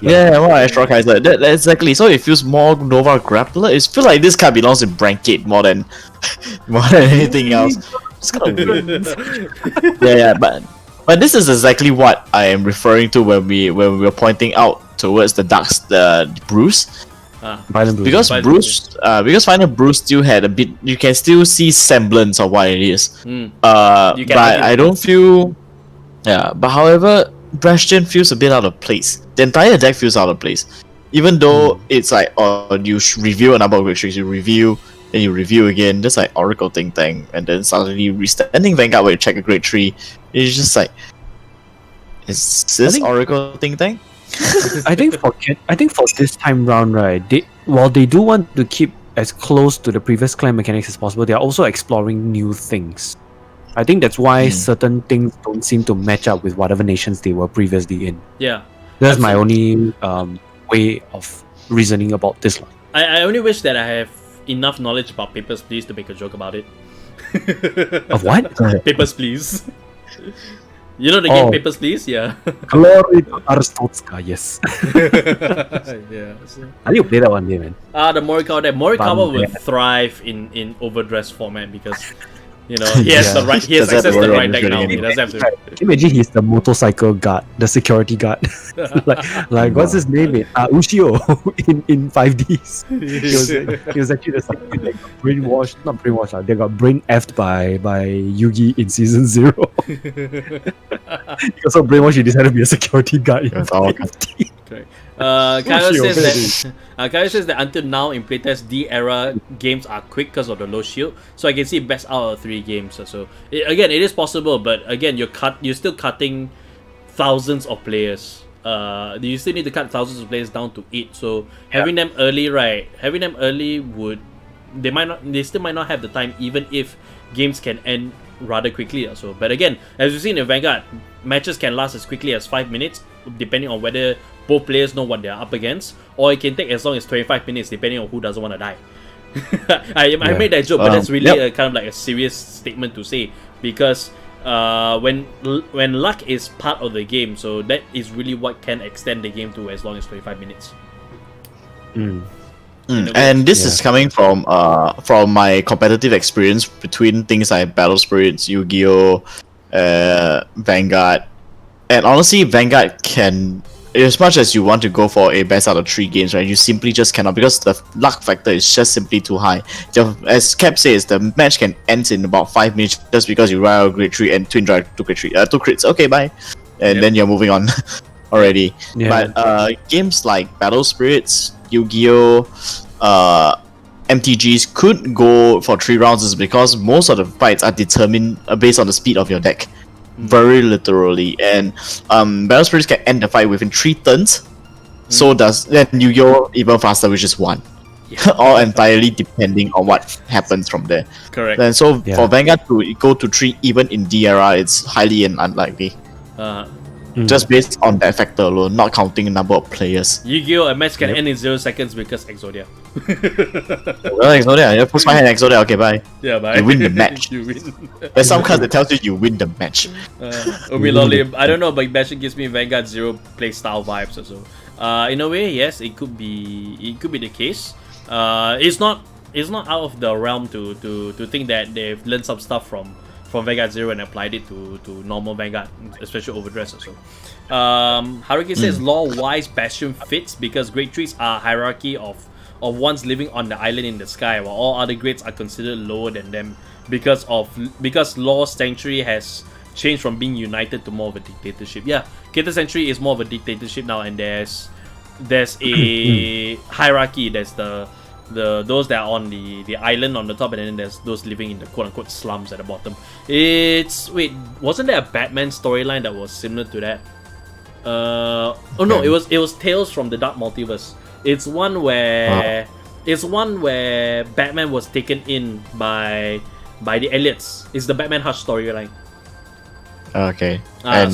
S3: Yeah, more like Ashura Kaiser. Exactly. So it feels more Nova Grappler. It feels like this card belongs in Brancade more than anything else. It's kind of weird. yeah, but this is exactly what I am referring to when we were pointing out towards the Darks, the Bruce. Because Final Bruce still had a bit, you can still see semblance of what it is. But I don't feel. Yeah, but however, Bastion feels a bit out of place. The entire deck feels out of place. Even though it's like, you review a number of victories, you review, then you review again, just like Oracle Think Tank, and then suddenly restanding Vanguard where you check a Grade 3. It's just like, is this Oracle Think Tank?
S2: I think for this time round, right, while they do want to keep as close to the previous clan mechanics as possible, they are also exploring new things. I think that's why certain things don't seem to match up with whatever nations they were previously in.
S1: Yeah,
S2: that's my only way of reasoning about this one.
S1: I only wish that I have enough knowledge about Papers, Please to make a joke about it.
S2: Of what?
S1: Papers, Please. You know the game Papers, Please? Yeah.
S2: Glory to Arstotzka, yes.
S1: Yeah. So.
S2: I need to play that one day, man.
S1: The Morikawa. Morikawa will thrive in Overdress format because, you know, he has the right. He has access to the right deck now. He doesn't have to.
S2: Imagine he's the motorcycle guard, the security guard. like what's his name? Ushio in 5Ds. He was actually the something like brainwashed, not brainwashed. They got brain effed by Yugi in season 0. He also brainwashed. He decided to be a security guard.
S1: Correct. Kyle says that until now in playtest D era games are quick because of the low shield, so I can see best out of 3 games. So again, it is possible, but again, you're still cutting thousands of players. You still need to cut thousands of players down to 8. So having them early, they still might not have the time, even if games can end rather quickly. So, but again, as we've seen in Vanguard, matches can last as quickly as 5 minutes, depending on whether both players know what they're up against, or it can take as long as 25 minutes, depending on who doesn't want to die. I made that joke, but that's really a kind of like a serious statement to say, because when luck is part of the game, so that is really what can extend the game to as long as 25 minutes.
S3: And this is coming from my competitive experience between things like Battle Spirits, Yu-Gi-Oh, Vanguard, and honestly, Vanguard can, as much as you want to go for a best out of 3 games, right? You simply just cannot, because the luck factor is just simply too high. As Cap says, the match can end in about 5 minutes just because you ride out grade 3 and twin drive 2 grade 3, 2 crits. Okay, bye, and then you're moving on already. But games like Battle Spirits, Yu-Gi-Oh, MTGs could go for 3 rounds is because most of the fights are determined based on the speed of your deck. Very literally. And Battle Spirits can end the fight within 3 turns. So does then Yu-Gi-Oh even faster, which is 1. All entirely depending on what happens from there.
S1: Correct.
S3: And so for Vanguard to go to 3 even in D era, it's highly unlikely. Just based on that factor alone, not counting the number of players.
S1: Yu-Gi-Oh! A match can end in 0 seconds because Exodia.
S3: Well, Exodia, you push my hand, Exodia, okay, bye.
S1: Yeah, bye.
S3: You win the match.
S1: You win.
S3: There's some cards that tells you win the match.
S1: I don't know, but Bastion gives me Vanguard 0 playstyle vibes or so. In a way, yes, it could be the case. It's not out of the realm to think that they've learned some stuff from Vanguard 0 and applied it to normal Vanguard, especially Overdress also. Haruki says lore-wise Bastion fits because grade 3s are hierarchy of ones living on the island in the sky, while all other grades are considered lower than them because Lore Sanctuary has changed from being united to more of a dictatorship. Yeah, Keter Sanctuary is more of a dictatorship now, and there's a hierarchy. There's those that are on the island on the top, and then there's those living in the quote-unquote slums at the bottom. Wasn't there a Batman storyline that was similar to that? No, it was Tales from the Dark Multiverse. It's one where Batman was taken in by the Elliots. It's the Batman Hush storyline.
S3: Okay.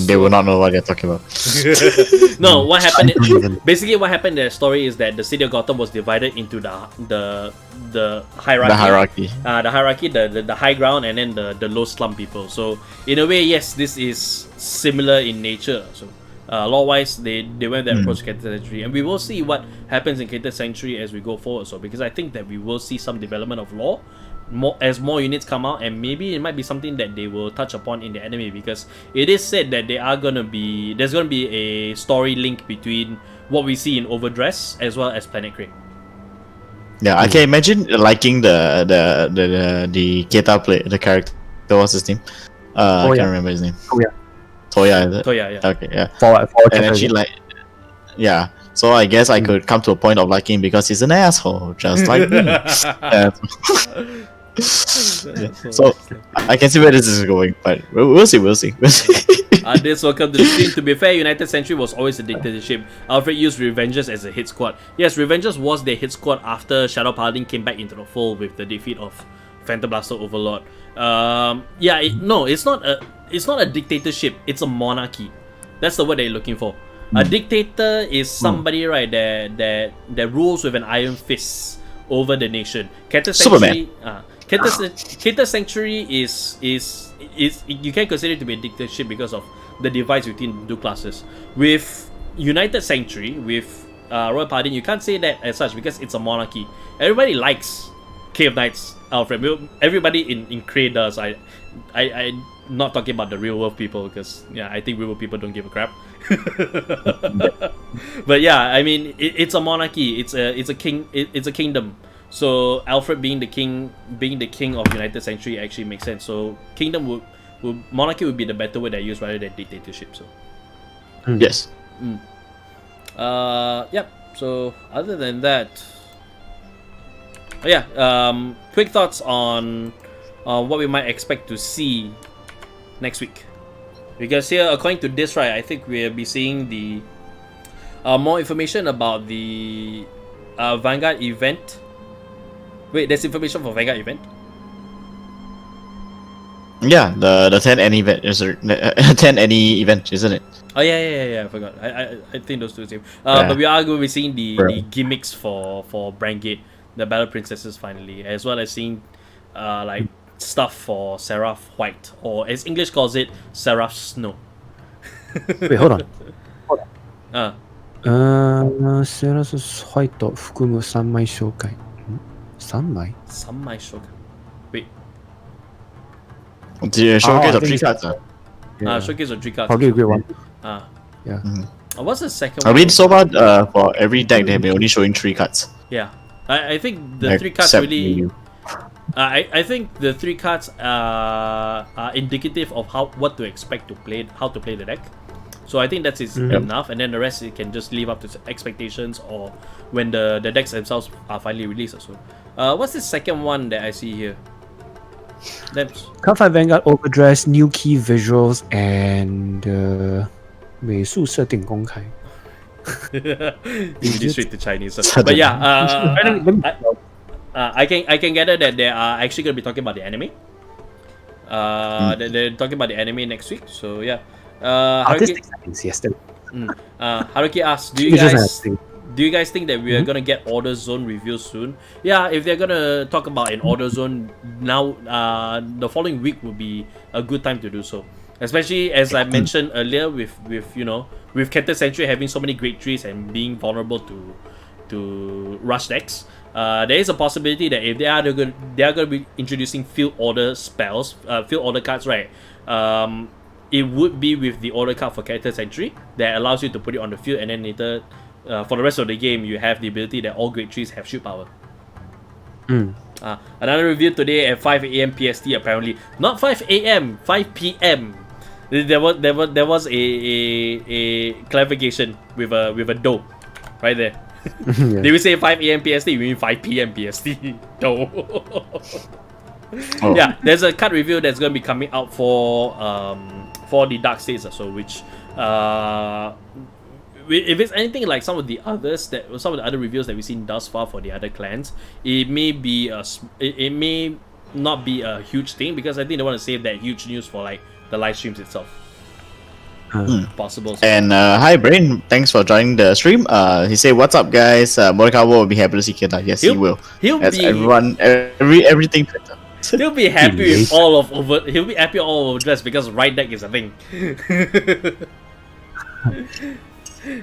S3: They will not know what you're talking about.
S1: No, what happened? Basically, what happened in the story is that the city of Gotham was divided into the hierarchy. The hierarchy, the high ground, and then the low slum people. So in a way, yes, this is similar in nature. So law-wise, they went that approach to Keter Sanctuary, and we will see what happens in Keter Sanctuary as we go forward. So because I think that we will see some development of law. As more units come out, and maybe it might be something that they will touch upon in the anime, because it is said that there's gonna be a story link between what we see in Overdress as well as Planet Crane.
S3: Yeah, I can imagine liking the Keter play, the character. What's his name? I can't remember his name. Toya, is it?
S1: Toya, yeah.
S3: Okay, yeah. And actually, yeah. So I guess I could come to a point of liking him because he's an asshole, just like me. So I can see where this is going, but we'll see.
S1: This welcome to the stream. To be fair, United Sanctuary was always a dictatorship. Alfred used Revengers as a hit squad. Yes, Revengers was their hit squad after Shadow Paladin came back into the fold with the defeat of Phantom Blaster Overlord. It's not a dictatorship. It's a monarchy. That's the word they're looking for. A dictator is somebody, right, that rules with an iron fist over the nation. Keter
S3: Superman.
S1: Sanctuary, Keter Sanctuary is you can consider it to be a dictatorship because of the divides between the two classes. With United Sanctuary, with Royal Paladin, you can't say that as such because it's a monarchy. Everybody likes Cave Knights, Alfred. Everybody in Cray does. I'm not talking about the real world people because I think real world people don't give a crap. But yeah, I mean it's a monarchy. It's a kingdom. So Alfred being the king of United Sanctuary actually makes sense. So monarchy would be the better word I use rather than dictatorship. So
S3: yes.
S1: Yep. So other than that, quick thoughts on what we might expect to see next week. Because here, according to this, right, I think we'll be seeing the more information about the Vanguard event. Wait, there's information for Vanguard event?
S3: Yeah, the 10 any event is 10 any event, isn't it?
S1: Oh yeah, I forgot. I think those two are the same. But we are going to be seeing the gimmicks for Brangate, the Battle Princesses finally, as well as seeing like stuff for Seraph White, or as English calls it, Seraph Snow.
S2: Wait, hold on. セラスホワイト含む3枚紹介。3枚
S1: 3枚紹介。Wait.
S3: The showcase of 3 cards.
S1: Showcase of 3 cards.
S2: Probably a great one.
S1: Yeah. What's the second
S3: I
S1: one?
S3: mean, so far, for every deck, they've been only showing 3 cards.
S1: Yeah. I think the 3 cards really... I think the 3 cards are indicative of what to expect to play, how to play the deck. So I think that's enough, and then the rest it can just live up to expectations or when the decks themselves are finally released also. What's the second one that I see here?
S2: Cardfight Vanguard Overdress, new key visuals, and 美术设定公开。
S1: Really straight to Chinese. But yeah, I can gather that they are actually going to be talking about the anime. They're talking about the anime next week. So yeah.
S2: Artistic settings, yes.
S1: Haruki asks, do you guys think that we are gonna get Order Zone reviews soon? Yeah, if they're gonna talk about an Order Zone now, the following week would be a good time to do so. Especially as I mentioned earlier, with Keter Sanctuary having so many great trees and being vulnerable to rush decks. There is a possibility that if they are going to be introducing field order spells, field order cards, right? It would be with the order card for Keter Sanctuary that allows you to put it on the field, and then later, for the rest of the game, you have the ability that all great trees have shoot power. Another review today at 5 AM PST apparently. Not 5 AM, 5 PM. There was a clarification with a dough right there.
S2: Yeah.
S1: Did we say 5 AM PST? We mean 5 PM PST. Dough. Yeah, there's a card review that's going to be coming out for the Dark States also, which if it's anything like some of the other reviews that we've seen thus far for the other clans, it may not be a huge thing because I think they want to save that huge news for like the live streams itself. Possible.
S3: And hi Brain, thanks for joining the stream. He said, "What's up, guys? Morikawa will be happy to see Keter." Yes, he will. As everyone, everything.
S1: He'll be happy with all of He'll be happy all of Overdress because right deck is a thing.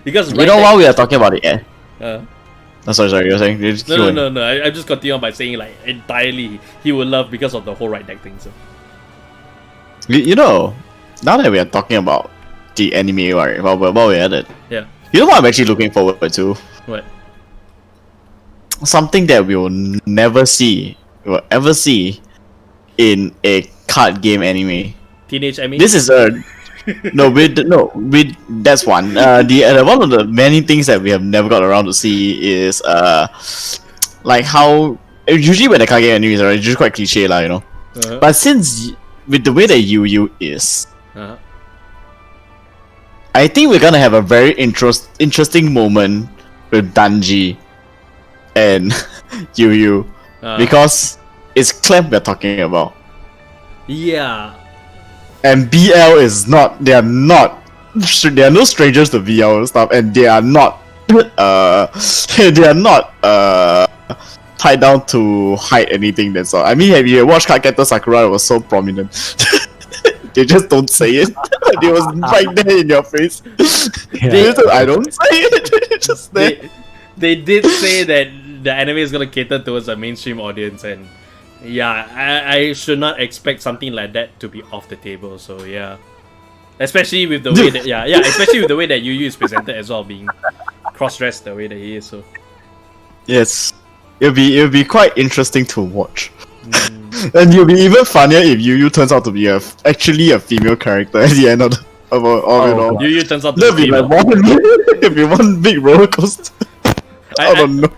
S1: Because
S3: you know why we are talking about it? Sorry, you're saying?
S1: No. I just continue on by saying like entirely he will love because of the whole right deck thing. So
S3: you know, now that we are talking about the anime, right? While we're at it,
S1: yeah.
S3: You know what I'm actually looking forward to?
S1: What?
S3: Something that we will never see, ever see, in a card game anime.
S1: Teenage anime.
S3: This is that's one. The one of the many things that we have never got around to see is like how usually when the card game animes are usually quite cliche lah, you know. But since with the way that Yu is, I think we're gonna have a very interesting moment with Danji and Yu because it's Clem we're talking about.
S1: Yeah.
S3: And BL is not. They are no strangers to BL and stuff, and they are not. They are not tied down to hide anything. That's all. I mean, have you watched Keter Sakura? It was so prominent. They just don't say it. It was right there in your face. I don't say it. Just there.
S1: They did say that the anime is gonna cater towards a mainstream audience, and yeah, I should not expect something like that to be off the table. So yeah, especially with the way that especially with the way that Yu is presented as well, being cross-dressed the way that he is. So
S3: yes, it'll be quite interesting to watch. And it'll be even funnier if Yu turns out to be actually a female character at the end of it all.
S1: Yu turns out to be
S3: like it'll be one big roller coaster. I don't know.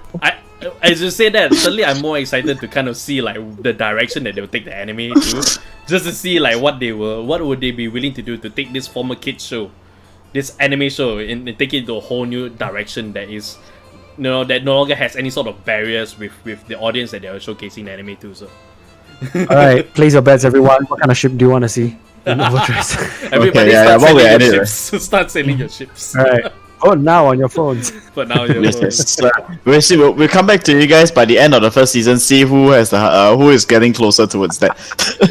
S1: As you say that, suddenly I'm more excited to kind of see like the direction that they'll take the anime to, just to see like what would they be willing to do to take this former kids show, this anime show, and take it to a whole new direction that is, that no longer has any sort of barriers with the audience that they are showcasing the anime to. So.
S2: Alright, place your bets, everyone. What kind of ship do you want to see in Overdress?
S1: Everybody start selling your ships. Start selling your ships.
S2: Alright. Oh, now on your phones.
S1: But now on your phones.
S3: We'll see. We'll come back to you guys by the end of the first season. See who has who is getting closer towards that.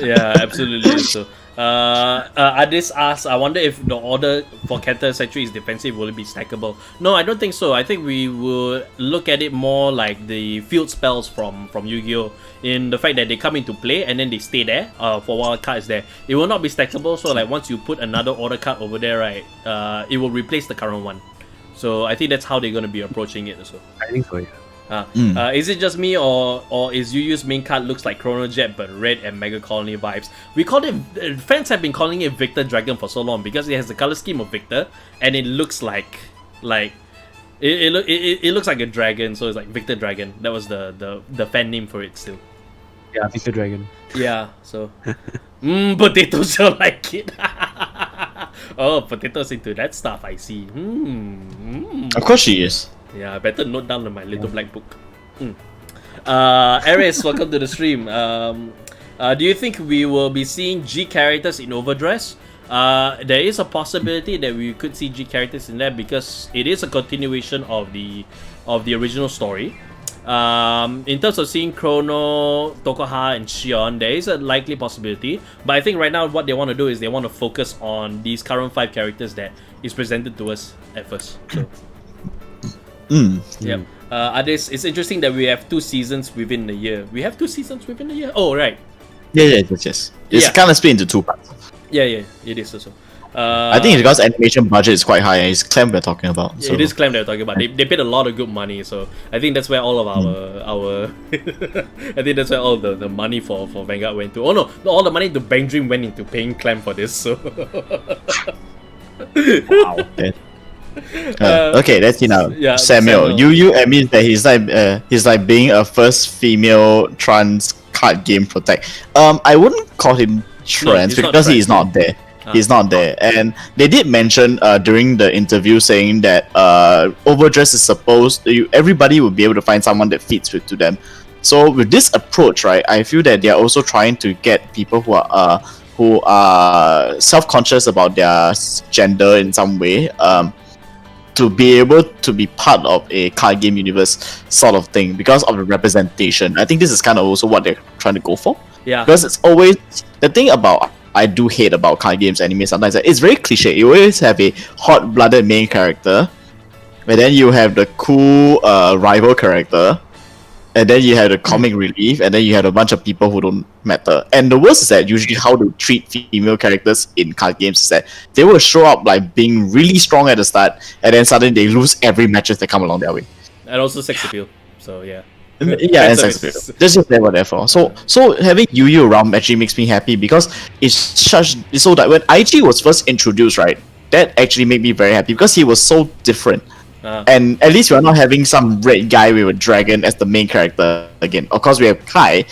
S1: Yeah, absolutely. So, Adis asks, I wonder if the order for Keter Sanctuary is defensive. Will it be stackable? No, I don't think so. I think we will look at it more like the field spells from Yu-Gi-Oh! In the fact that they come into play and then they stay there for while a card is there. It will not be stackable. So like once you put another order card over there, right, it will replace the current one. So I think that's how they're going to be approaching it also.
S2: I think so, yeah.
S1: Is it just me or is Yu-Yu's main card looks like Chrono Jet but red and Mega Colony vibes? We called it, fans have been calling it Victor Dragon for so long because it has the color scheme of Victor and it looks like it looks like a dragon, so it's like Victor Dragon. That was the fan name for it still.
S2: Yeah, Victor Dragon.
S1: Yeah, so potatoes don't like it. Oh, potatoes into that stuff, I see.
S3: Of course she is.
S1: Yeah, I better note down on my little black book. Ares, welcome to the stream. Do you think we will be seeing G characters in Overdress? There is a possibility that we could see G characters in there because it is a continuation of the original story. In terms of seeing Chrono, Tokoha, and Shion, there is a likely possibility. But I think right now what they want to do is they want to focus on these current 5 characters that is presented to us at first. So. Yep. Adis, it's interesting that we have 2 seasons within the year. We have 2 seasons within the year? Oh, right.
S3: Yes. It's kind of split into 2 parts.
S1: Yeah, it is also.
S3: I think it's because animation budget is quite high and it's Clem we're talking about. So.
S1: It is Clem they're talking about. They paid a lot of good money, so I think that's where all of our I think that's where all the money for Vanguard went to. Oh no, all the money to Bang Dream went into paying Clem for this, so
S3: wow. Okay, let's see now.
S1: Yeah,
S3: Samuel. Yu admits that he's like being a first female trans card game protect. I wouldn't call him trans because he is not there. He's not there, and they did mention during the interview saying that Overdress is supposed everybody will be able to find someone that fits to them. So with this approach, right, I feel that they are also trying to get people who are self-conscious about their gender in some way, to be able to be part of a card game universe sort of thing because of the representation. I think this is kind of also what they're trying to go for.
S1: Yeah.
S3: Because it's always the thing about. I do hate about card games anime sometimes. It's very cliche. You always have a hot-blooded main character, and then you have the cool rival character, and then you have the comic relief, and then you have a bunch of people who don't matter. And the worst is that usually how to treat female characters in card games is that they will show up like being really strong at the start, and then suddenly they lose every matches that come along their way.
S1: And also sex appeal. So yeah.
S3: Yeah, and sex appeal. That's just never there for. So having Yu around actually makes me happy because it's so that when IG was first introduced, right, that actually made me very happy because he was so different. And at least we are not having some red guy with a dragon as the main character again. Of course, we have Kai,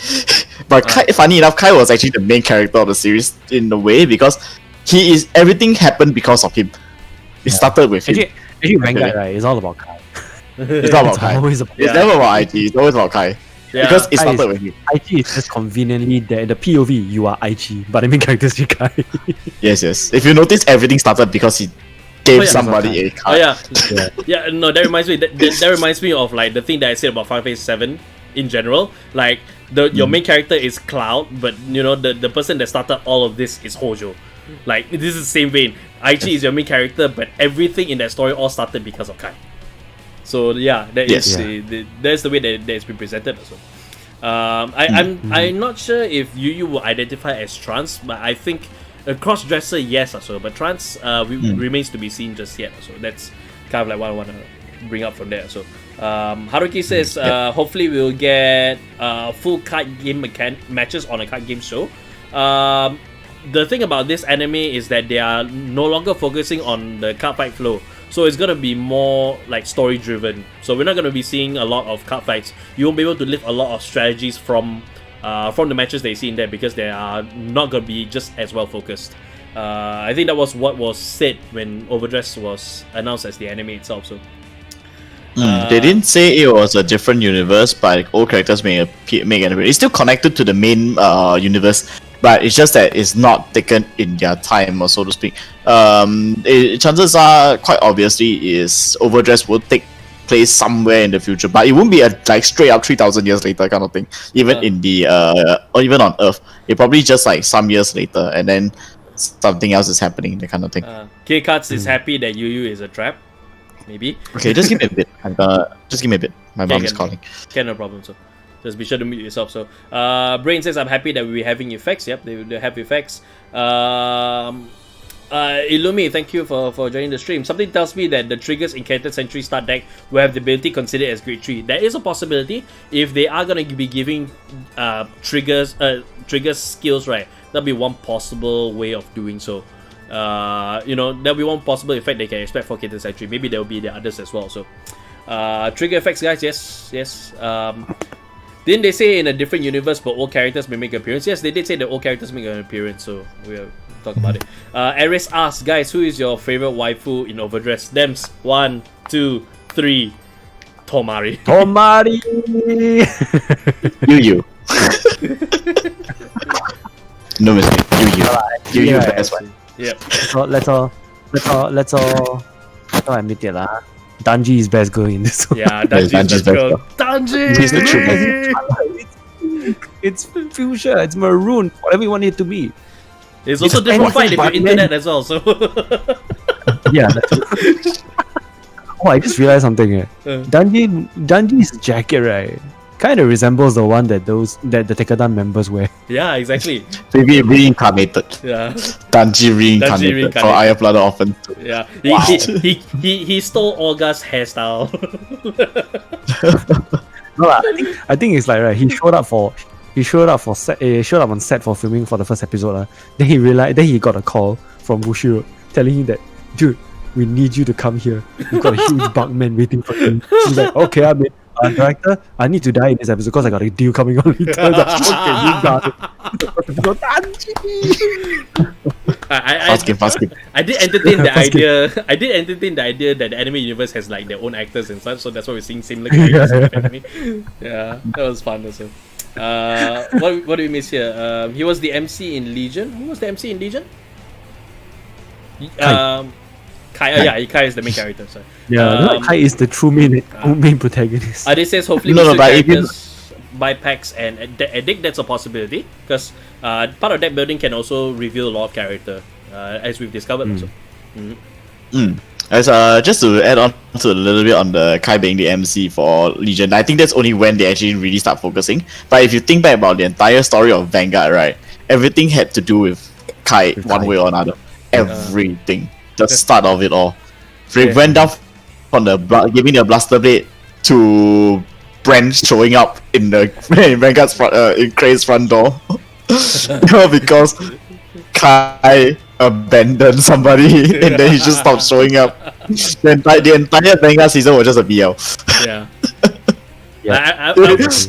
S3: but Kai, funny enough, Kai was actually the main character of the series in a way because everything happened because of him. It started with him.
S2: Actually, Vanguard, right, is all about Kai.
S3: It's not about Kai. It's never about IG. It's always about Kai.
S1: Yeah.
S3: Because it started with him.
S2: IG is just conveniently that in the POV you are IG, but the main character is Kai.
S3: Yes. If you notice, everything started because he gave somebody a card.
S1: No, that reminds me. That reminds me of like the thing that I said about Final Fantasy 7. in general. Like your main character is Cloud, but you know the person that started all of this is Hojo. Like this is the same vein. Aichi is your main character, but everything in that story all started because of Kai. So yeah, that's the way that it's been presented also. I'm not sure if Yu will identify as trans, but I think a cross-dresser, yes, also, but trans remains to be seen just yet. So that's kind of like what I want to bring up from there. So Haruki says, hopefully we'll get full card game matches on a card game show. The thing about this anime is that they are no longer focusing on the card fight flow. So it's gonna be more like story driven. So we're not gonna be seeing a lot of card fights. You won't be able to lift a lot of strategies from the matches they see in there because they are not gonna be just as well focused. I think that was what was said when Overdress was announced as the anime itself. So
S3: they didn't say it was a different universe, but all characters make an appearance. It's still connected to the main universe, but it's just that it's not taken in their time, or so to speak. Chances are, quite obviously, is Overdress will take place somewhere in the future, but it won't be a like straight up 3,000 years later kind of thing. Even in the or even on Earth, it probably just like some years later, and then something else is happening, that kind of thing.
S1: K-Cuts is happy that Yu is a trap. Maybe.
S3: Okay, just give me a bit. Just give me a bit. My mom is calling.
S1: Okay, no problem. So, just be sure to mute yourself. So, Brain says, I'm happy that we're having effects. Yep, they have effects. Illumi, thank you for joining the stream. Something tells me that the triggers in Keter Sanctuary start deck will have the ability considered as grade 3. There is a possibility if they are going to be giving triggers skills, right? That'll be one possible way of doing so. There'll be one possible effect they can expect for Keter Sanctuary. Maybe there will be the others as well. So, trigger effects, guys. Yes. Didn't they say in a different universe, but all characters may make an appearance? Yes, they did say that all characters make an appearance. So we'll talk about it. Aris asks, guys, who is your favorite waifu in Overdress? Dems, 1, 2, 3. Tomari.
S3: Yu. No mistake. Yu, best one.
S1: Yep.
S2: Let's all admit it lah. Danji is best girl in this one.
S1: Yeah, Danji's best girl. Danji!
S3: He's the true best.
S2: It's fuchsia, it's maroon, whatever you want it to be.
S1: It's also different fight if you're internet as well, so...
S2: Yeah, that's Oh, I just realized something. Danji's jacket, right, kind of resembles the one that the Tekadan members wear.
S1: Yeah, exactly.
S3: Maybe reincarnated.
S1: Yeah.
S3: Danji reincarnated for Iron Blood often.
S1: Yeah.
S3: Wow.
S1: He stole Olga's hairstyle.
S2: No, I think it's like, right, he showed up on set for filming for the first episode. Then he realized, then he got a call from Bushiro telling him that, dude, we need you to come here. We've got a huge bug man waiting for him. He's like, okay, I mean, director, I need to die in this episode because I got a deal coming on. He turns out, okay, you got it.
S3: Fast game.
S1: I did entertain the idea. I did entertain the idea that the anime universe has like their own actors and such, so that's why we're seeing similar characters in the anime. Yeah, that was fun also. What do we miss here? He was the MC in Legion. Who was the MC in Legion? Kai. Kai is the main character. Sorry.
S2: Yeah, Kai is the true main protagonist.
S1: Ade says hopefully characters buy packs and addict. That's a possibility because part of deck building can also reveal a lot of character, as we've discovered. Also.
S3: As just to add on to a little bit on the Kai being the MC for Legion, I think that's only when they actually really start focusing. But if you think back about the entire story of Vanguard, right, everything had to do with Kai one way or another. Everything. The start of it all. It went down from giving the blaster blade to Brent showing up in Vanguard's in Kray's front door. Because Kai abandoned somebody and then he just stopped showing up. The entire Vanguard season was just a BL.
S1: Yeah.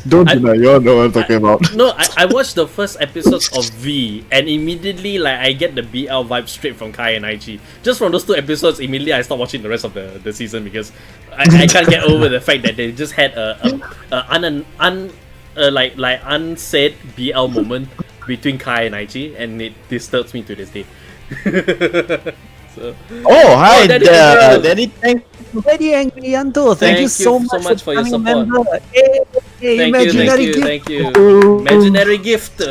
S3: Don't deny, you all know what I'm talking about.
S1: No, I watched the first episodes of V and immediately I get the BL vibe straight from Kai and IG. Just from those 2 episodes, immediately I stopped watching the rest of the season because I can't get over the fact that they just had unsaid BL moment between Kai and IG, and it disturbs me to this day. So,
S3: hi, Danny.
S2: very angry, Yanto. Thank you so much
S1: for your support. Thank you. Imaginary gift.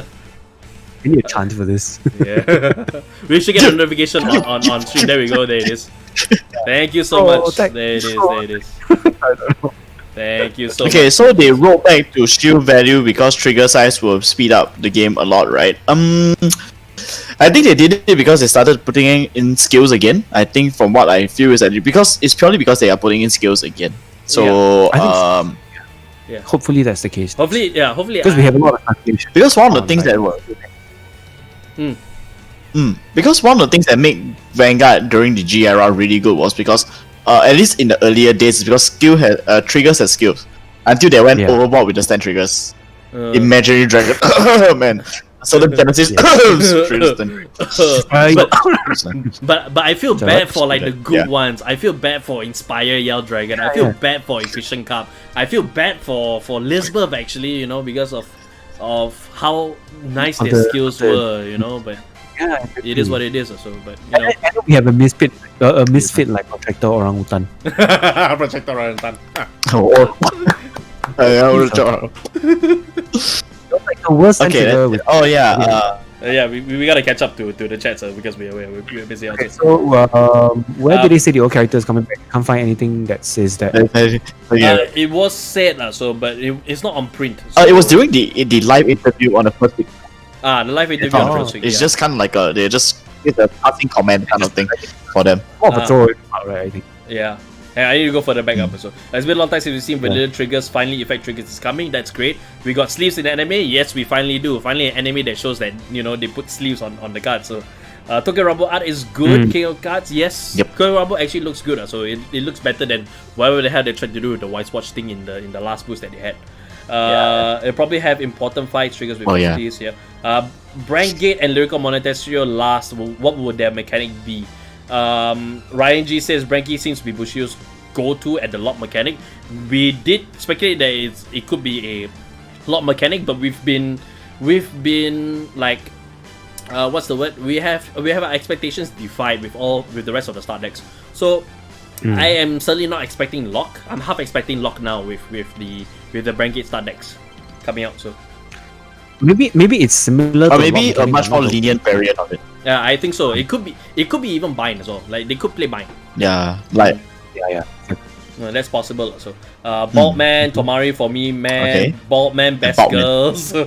S2: We need a chant for this.
S1: Yeah. We should get a notification on stream. There we go. There it is. Thank you so much. There it is. Thank you so much.
S3: Okay, so they rolled back to shield value because trigger size will speed up the game a lot, right? I think they did it because they started putting in skills again. I think from what I feel is that it's purely because they are putting in skills again. So
S1: yeah.
S2: Hopefully that's the case.
S1: Hopefully.
S2: Because we have a lot of calculation.
S3: Because one of the things that were because one of the things that made Vanguard during the G era really good was because at least in the earlier days, because triggers had skills until they went overboard with the stand triggers. Imaginary dragon, man. So the Genesis,
S1: but I feel bad for like the good ones. I feel bad for Inspire Yell Dragon. I feel bad for Efficient Cup. I feel bad for Lisbeth actually, you know, because of how nice their skills were, you know. But it is what it is also. But you know,
S2: I know we have a misfit like Protector Orangutan.
S1: Protector Orangutan.
S2: Like the worst
S3: okay,
S1: we gotta catch up to the chat, because we're busy.
S2: Okay, so where did they say the old characters coming back? Can't find anything that says that.
S1: It was said but it's not on print.
S3: So it was during the live interview on the first week.
S1: The live interview on the first week.
S3: It's just kind of like it's a passing comment kind of thing for them.
S2: More patrol, right? I think.
S1: Yeah. And I need to go for the backup episode. It's been a long time since we've seen vanilla triggers. Finally, effect triggers is coming. That's great. We got sleeves in the anime. Yes, we finally do. Finally, an anime that shows that, you know, they put sleeves on the cards. So, Tokyo Rumble art is good. King of Cards, yes.
S3: Yep.
S1: Tokyo Rumble actually looks good. So it looks better than whatever the hell they tried to do with the White Watch thing in the last boost that they had. It'll probably have important fight triggers with OSTs. Brand Gate and Lyrical Monetestrio last. What would their mechanic be? Ryan G says Branky seems to be Bushio's go-to at the lock mechanic. We did speculate that it could be a lock mechanic, but we've been like what's the word? We have our expectations defied with the rest of the start decks. So I am certainly not expecting lock. I'm half expecting lock now with the Brand Gate start decks coming out. So
S2: maybe it's similar,
S3: or maybe a much more lenient variant of it.
S1: Yeah, I think so. It could be even bind as well. Like they could play bind.
S3: Yeah, like
S1: that's possible. So, Baldman, Tomari for me, man.
S3: Okay.
S1: Baldman, best girls. So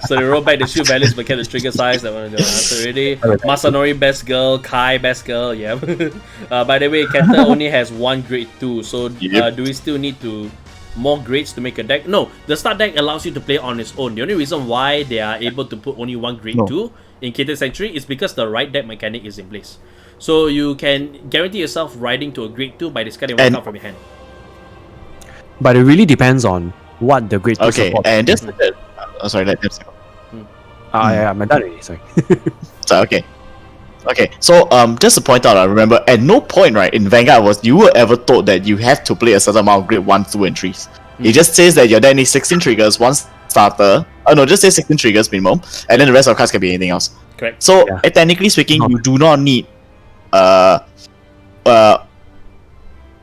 S1: they roll back the shield values but kept the trigger size. That one answer already. Masanori, best girl. Kai, best girl. Yeah. By the way, Keter only has one grade 2. So do we still need more grades to make a deck? No, the start deck allows you to play on its own. The only reason why they are able to put only one grade 2 in Keter Sanctuary is because the right deck mechanic is in place. So you can guarantee yourself riding to a grade 2 by discarding one card from your hand.
S2: But it really depends on what the grade 2 supports.
S3: And just sorry, let them say.
S2: I'm done already, sorry.
S3: So okay, so just to point out, I remember at no point in Vanguard you were ever told that you have to play a certain amount of grade 1, 2, and 3s. It just says that your deck needs 16 triggers, one starter. Just say 16 triggers minimum, and then the rest of the cards can be anything else.
S1: Correct.
S3: So technically speaking, you do not need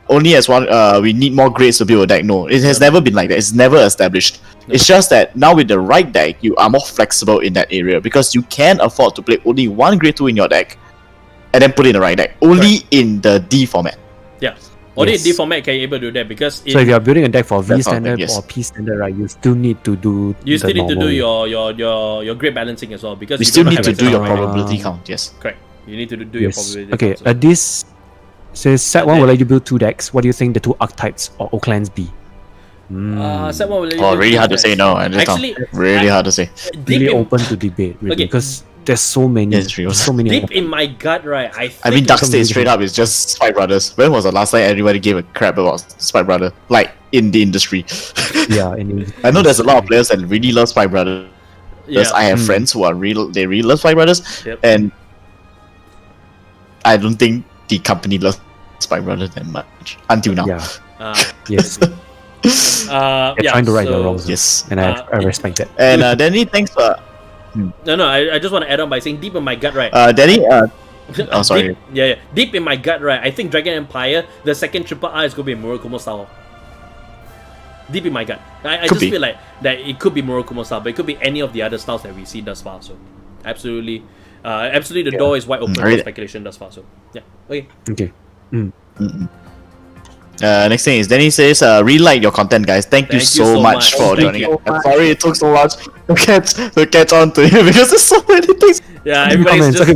S3: only as one. We need more grades to build a deck. No, it has never been like that. It's never established. It's just that now with the right deck, you are more flexible in that area because you can afford to play only one grade 2 in your deck, and then put in the right deck. Only in the D format.
S1: Yeah. Only in D format can you able to do that because
S2: so if you're building a deck for V standard or P standard, right, you still need to do
S1: your grade balancing as well because
S3: you still need to do your probability count. Yes.
S1: Correct. You need to do your probability.
S2: Okay.
S1: count.
S2: This says set 1 will let you build 2 decks. What do you think the 2 archetypes or clans be?
S1: Set 1 will let you
S3: really hard to say. No, actually, really hard to say.
S2: Really open to debate, really, because there's so many. So many.
S1: Deep in my gut, right?
S3: I mean, Dark State straight up is just Spike Brothers. When was the last time anybody gave a crap about Spike Brother? Like in the industry. I know there's a lot of players that really love Spike Brothers. I have friends who are they really love Spike Brothers, and I don't think the company loves Spike Brothers that much until now.
S2: Yes. Trying to right the wrongs.
S3: Yes,
S2: and I respect that.
S3: And Danny, thanks for.
S1: No, I just want to add on by saying deep in my gut, right?
S3: Danny, Oh, sorry.
S1: Deep in my gut, right? I think Dragon Empire, the second triple R is gonna be a Murakumo style. Deep in my gut, I just feel like that it could be Murakumo style, but it could be any of the other styles that we see thus far. So, absolutely, the door is wide open for speculation thus far. So, yeah, okay.
S2: Okay.
S3: Next thing is Danny says, really like your content, guys. Thank you so much for joining. I'm sorry it took so much to catch on to it because there's so many things.
S1: Yeah, everybody's just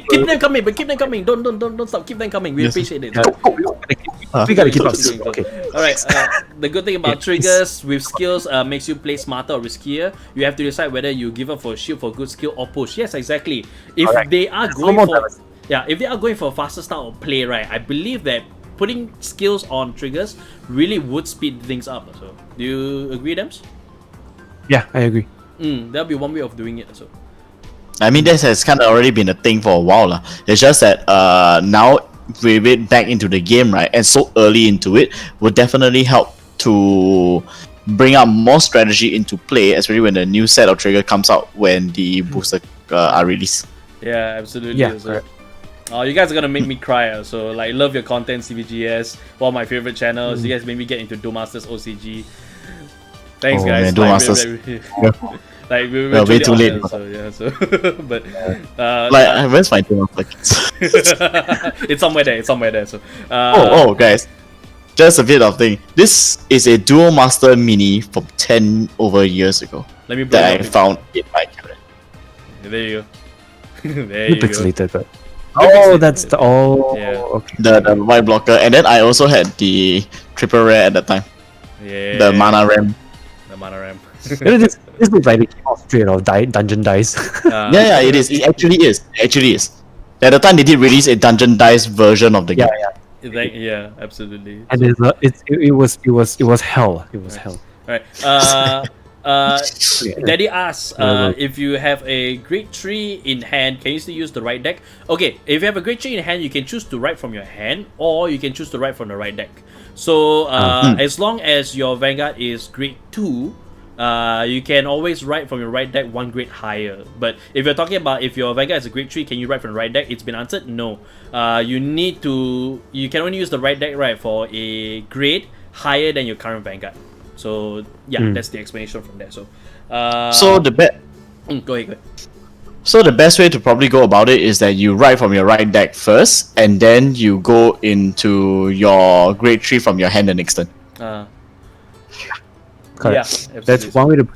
S1: keep them coming, but keep them coming. Don't stop. Keep them coming. We appreciate it.
S2: We gotta keep up. Okay.
S1: All right. The good thing about triggers with skills makes you play smarter or riskier. You have to decide whether you give up for shield for good skill or push. Yes, exactly. If they are going for if they are going for a faster style of play, right? I believe that putting skills on triggers really would speed things up. So, do you agree, Dems?
S2: Yeah, I agree.
S1: That'll be one way of doing it. So,
S3: I mean, this has kind of already been a thing for a while. It's just that now with it back into the game, right, and so early into it, would definitely help to bring up more strategy into play, especially when the new set of trigger comes out when the booster are released.
S1: Yeah, absolutely.
S2: Yeah,
S1: so. Oh, you guys are gonna make me cry. So, like, love your content, CVGS. One of my favorite channels. You guys made me get into Duel Masters OCG. Thanks, guys.
S3: Man, Duel Masters.
S1: Like, we're
S3: way too late.
S1: So, yeah. So, but
S3: where's my Duel Masters?
S1: It's somewhere there. So,
S3: guys, just a bit of thing. This is a Duel Master mini from 10 over years ago.
S1: Let me
S3: that I found in my cabinet.
S1: There you go. There you
S2: pixelated,
S1: go.
S2: But that's the
S3: okay. The white blocker, and then I also had the triple rare at the time.
S1: Yeah.
S3: The mana ram.
S2: This looks like they came out straight out of dungeon dice.
S3: Yeah, it is. It actually is. At the time, they did release a dungeon dice version of the game.
S1: Yeah, absolutely.
S2: And it was hell. It was hell.
S1: Alright. Daddy asks if you have a grade 3 in hand, can you still use the right deck? Okay, if you have a grade 3 in hand, you can choose to write from your hand, or you can choose to write from the right deck. So as long as your Vanguard is grade 2, you can always write from your right deck one grade higher. But if you're talking about if your Vanguard is a grade 3, can you write from the right deck? It's been answered, no. You can only use the right deck, right, for a grade higher than your current Vanguard. So yeah, that's the explanation from there. So, go ahead.
S3: So the best way to probably go about it is that you write from your right deck first, and then you go into your grade 3 from your hand the next turn.
S2: Correct. Yeah, that's one way to.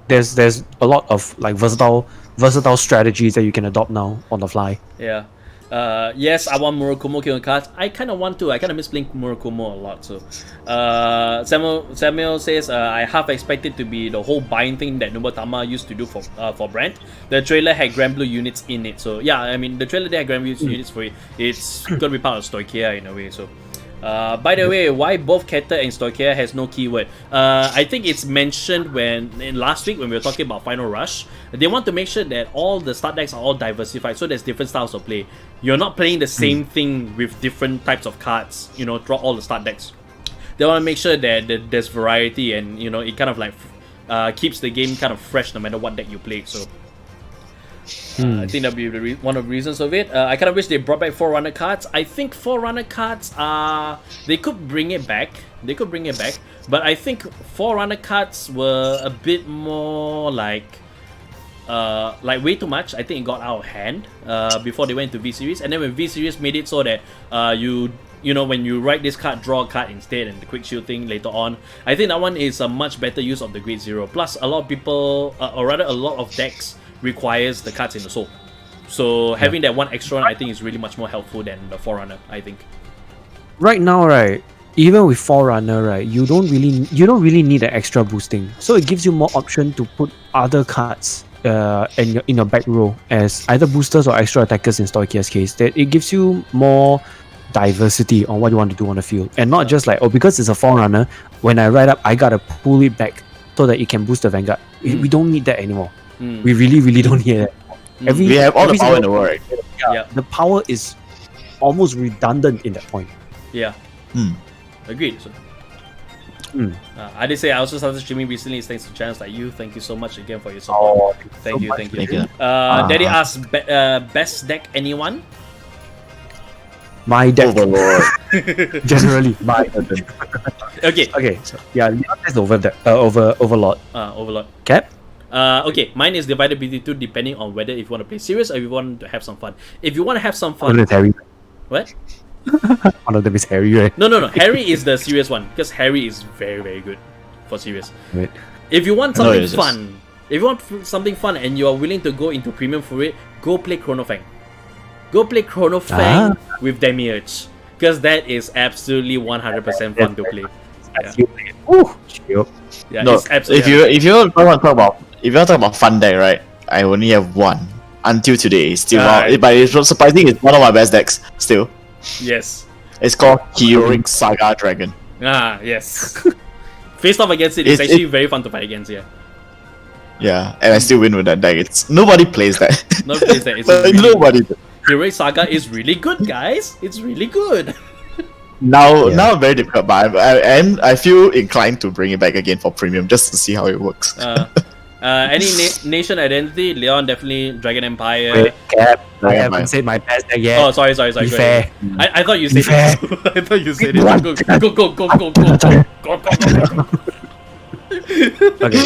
S2: There's a lot of like versatile strategies that you can adopt now on the fly.
S1: Yeah. Yes, I want Murakumo King cards. I kind of want to. I kind of miss playing Murakumo a lot. So, Samuel says, I half expected to be the whole buying thing that Nobuatama used to do for Brand. The trailer had Grand Blue units in it. So yeah, I mean the trailer had Grand Blue units for it. It's gonna be part of Stoicheia in a way. So. By the way, why both Keter and Stoicheia has no keyword? I think it's mentioned last week when we were talking about Final Rush. They want to make sure that all the start decks are all diversified, so there's different styles of play. You're not playing the same thing with different types of cards, throughout all the start decks. They want to make sure that there's variety, and it kind of like keeps the game kind of fresh no matter what deck you play. So I think that'll be one of the reasons of it. I kind of wish they brought back Forerunner cards. I think Forerunner cards they could bring it back. But I think Forerunner cards were a bit more like way too much. I think it got out of hand before they went to V Series, and then when V Series made it so that when you write this card, draw a card instead, and the quick shield thing later on. I think that one is a much better use of the grade 0. Plus, a lot of people, or rather a lot of decks, requires the cards in the soul. So having that one extra one, I think, is really much more helpful than the Forerunner, I think.
S2: Right now, right, even with Forerunner, right, you don't really need an extra boosting. So it gives you more option to put other cards in your back row as either boosters or extra attackers in Stoicheia's case. That it gives you more diversity on what you want to do on the field, and not just like, because it's a Forerunner, when I write up, I gotta pull it back so that it can boost the Vanguard. We don't need that anymore. We really don't need that.
S3: We have all the power in the world, right?
S2: Yeah, the power is almost redundant in that point.
S1: Yeah. Agreed. So. I did say I also started streaming recently. It's thanks to channels like you. Thank you so much again for your support. Thank you. Daddy asked, best deck anyone?
S2: My deck.
S3: Overlord.
S2: Generally, my
S1: Okay.
S2: Okay, so, yeah, Leon is Overlord.
S1: Overlord.
S2: Cap?
S1: Okay, mine is divided between two depending on whether if you want to play serious or if you want to have some fun. If you want to have some
S2: One
S1: fun...
S2: of them is Harry.
S1: What?
S2: One of them is Harry, right?
S1: No. Harry is the serious one because Harry is very, very good for serious.
S2: Right.
S1: If you want something fun, something fun and you are willing to go into premium for it, go play Chronofang. Go play Chronofang with Demiurge because that is absolutely 100% fun to play. Yeah,
S3: No,
S1: it's absolutely
S3: if you want to talk about fun deck, right? I only have one until today. Still, but it's not surprising. It's one of my best decks still.
S1: Yes.
S3: It's called Heroic Saga Dragon.
S1: Yes. Faced off against it's actually very fun to fight against.
S3: Yeah, and I still win with that deck. Nobody plays that.
S1: Nobody plays that. It's
S3: really nobody.
S1: Heroic Saga is really good, guys. It's really good.
S3: Now very difficult, but I feel inclined to bring it back again for premium just to see how it works.
S1: Any nation identity? Leon definitely Dragon Empire.
S2: Wait, Cap. I haven't said my best deck yet.
S1: Oh, sorry.
S2: Be fair.
S1: I thought you said it. I thought you said it. Go.
S2: Okay.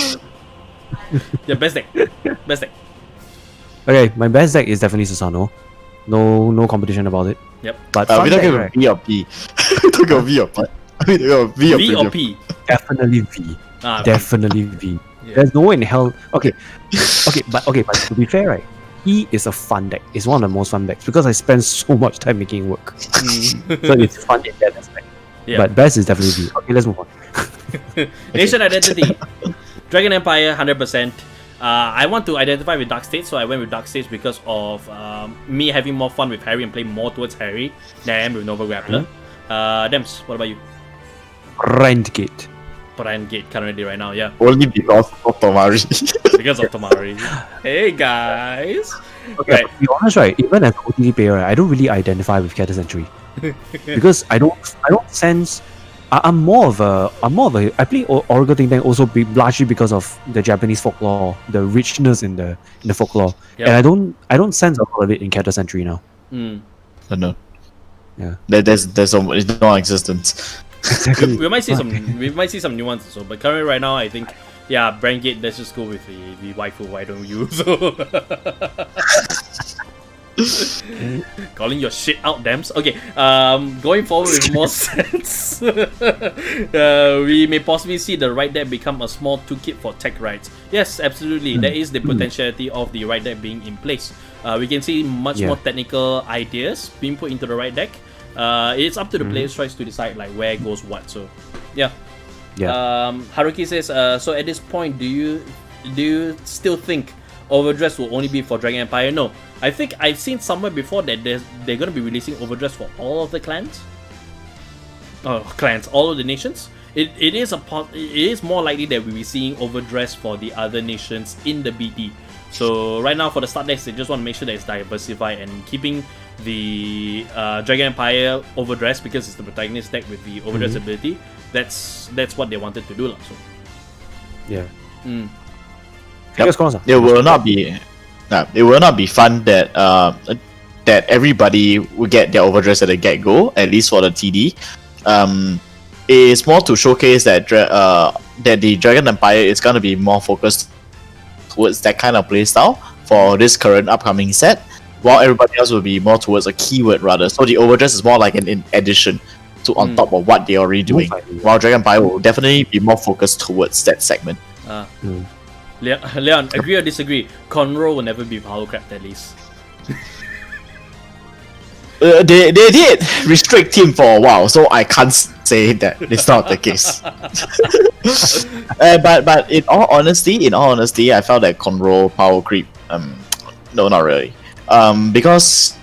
S1: Yeah, best deck.
S2: Okay, my best deck is definitely Susano. No competition about it.
S1: Yep.
S2: But
S3: we don't give V or P. We don't go V or P. We don't go
S1: V or P.
S2: Definitely V. Definitely V.
S1: Yeah.
S2: There's no way in hell. Okay, but to be fair, right? He is a fun deck. It's one of the most fun decks because I spend so much time making it work. So it's fun in that aspect.
S1: Yeah.
S2: But best is definitely V. Okay, let's move on.
S1: Nation identity. Dragon Empire 100%. I want to identify with Dark States, so I went with Dark States because of me having more fun with Harry and playing more towards Harry than I am with Nova Grappler. Dems, what about you?
S2: Renegade.
S1: Gate currently right now, yeah.
S3: Only because of Tomari.
S1: Because of Tomari. Hey guys.
S2: Okay, to be honest, right? Even as an OTT player, right, I don't really identify with Keter Sanctuary because I don't sense. I'm more of a. I play Oracle Think Tank also largely because of the Japanese folklore, the richness in the folklore, and I don't sense a lot of it in Keter Sanctuary now.
S3: No.
S2: Yeah.
S3: There's it's non-existence.
S2: Exactly.
S1: we might see some nuances, so but currently right now I think Brand Gate, let's just go with the waifu, why don't you? So calling your shit out, Dems. Okay, going forward with more sense. We may possibly see the right deck become a small toolkit for tech rights. Yes, absolutely. There is the potentiality of the right deck being in place. We can see much more technical ideas being put into the right deck. It's up to the players' choice to decide like where goes what. So, Haruki says, so at this point, do you still think Overdress will only be for Dragon Empire? No, I think I've seen somewhere before that they're going to be releasing Overdress for all of the clans. All of the nations. It is more likely that we'll be seeing Overdress for the other nations in the BT. So right now for the start decks, they just want to make sure that it's diversified and keeping the Dragon Empire Overdress because it's the protagonist deck with the Overdress ability. That's what they wanted to do, so.
S2: Yeah.
S3: It will not be fun that everybody will get their Overdress at the get-go, at least for the TD. It's more to showcase that the Dragon Empire is going to be more focused towards that kind of playstyle for this current upcoming set, while everybody else will be more towards a keyword rather. So the Overdress is more like an addition to on top of what they're already doing, while Dragon Empire will definitely be more focused towards that segment.
S1: Leon, agree or disagree? Conroe will never be Holocraft at least.
S3: They did restrict him for a while, so I can't say that it's not the case. But in all honesty, I felt that Conroe power creep. No, not really. Because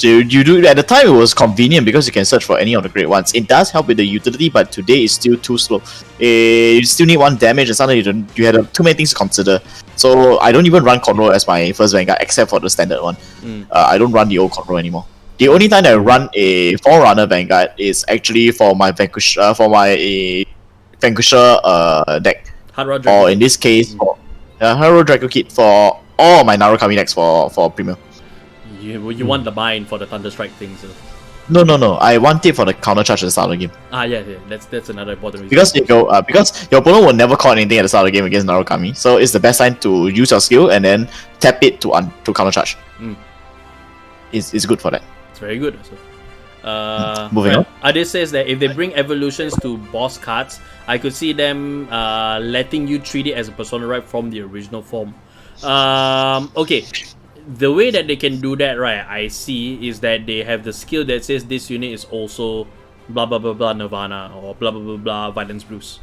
S3: you do at the time it was convenient because you can search for any of the great ones. It does help with the utility, but today it's still too slow. You still need 1 damage, and suddenly you had too many things to consider. So I don't even run Conroe as my first Vanguard, except for the standard one. I don't run the old Conroe anymore. The only time that I run a Forerunner Vanguard is actually for my Vanquisher deck.
S1: Hard Rod Dragon.
S3: Or in this case, Hero Draco Kit for all my Narukami decks for premium.
S1: You want the bind for the Thunderstrike things. So.
S3: No. I want it for the counter charge at the start of the game.
S1: Yeah. That's another important reason.
S3: Because your opponent will never call anything at the start of the game against Narukami, so it's the best time to use your skill and then tap it to counter charge. It's good for that.
S1: It's very good. Also.
S3: Moving on.
S1: Ade says that if they bring evolutions to boss cards, I could see them letting you treat it as a persona right from the original form. Okay. The way that they can do that, right, I see, is that they have the skill that says this unit is also blah blah blah blah Nirvana or blah blah blah blah Violence Bruce.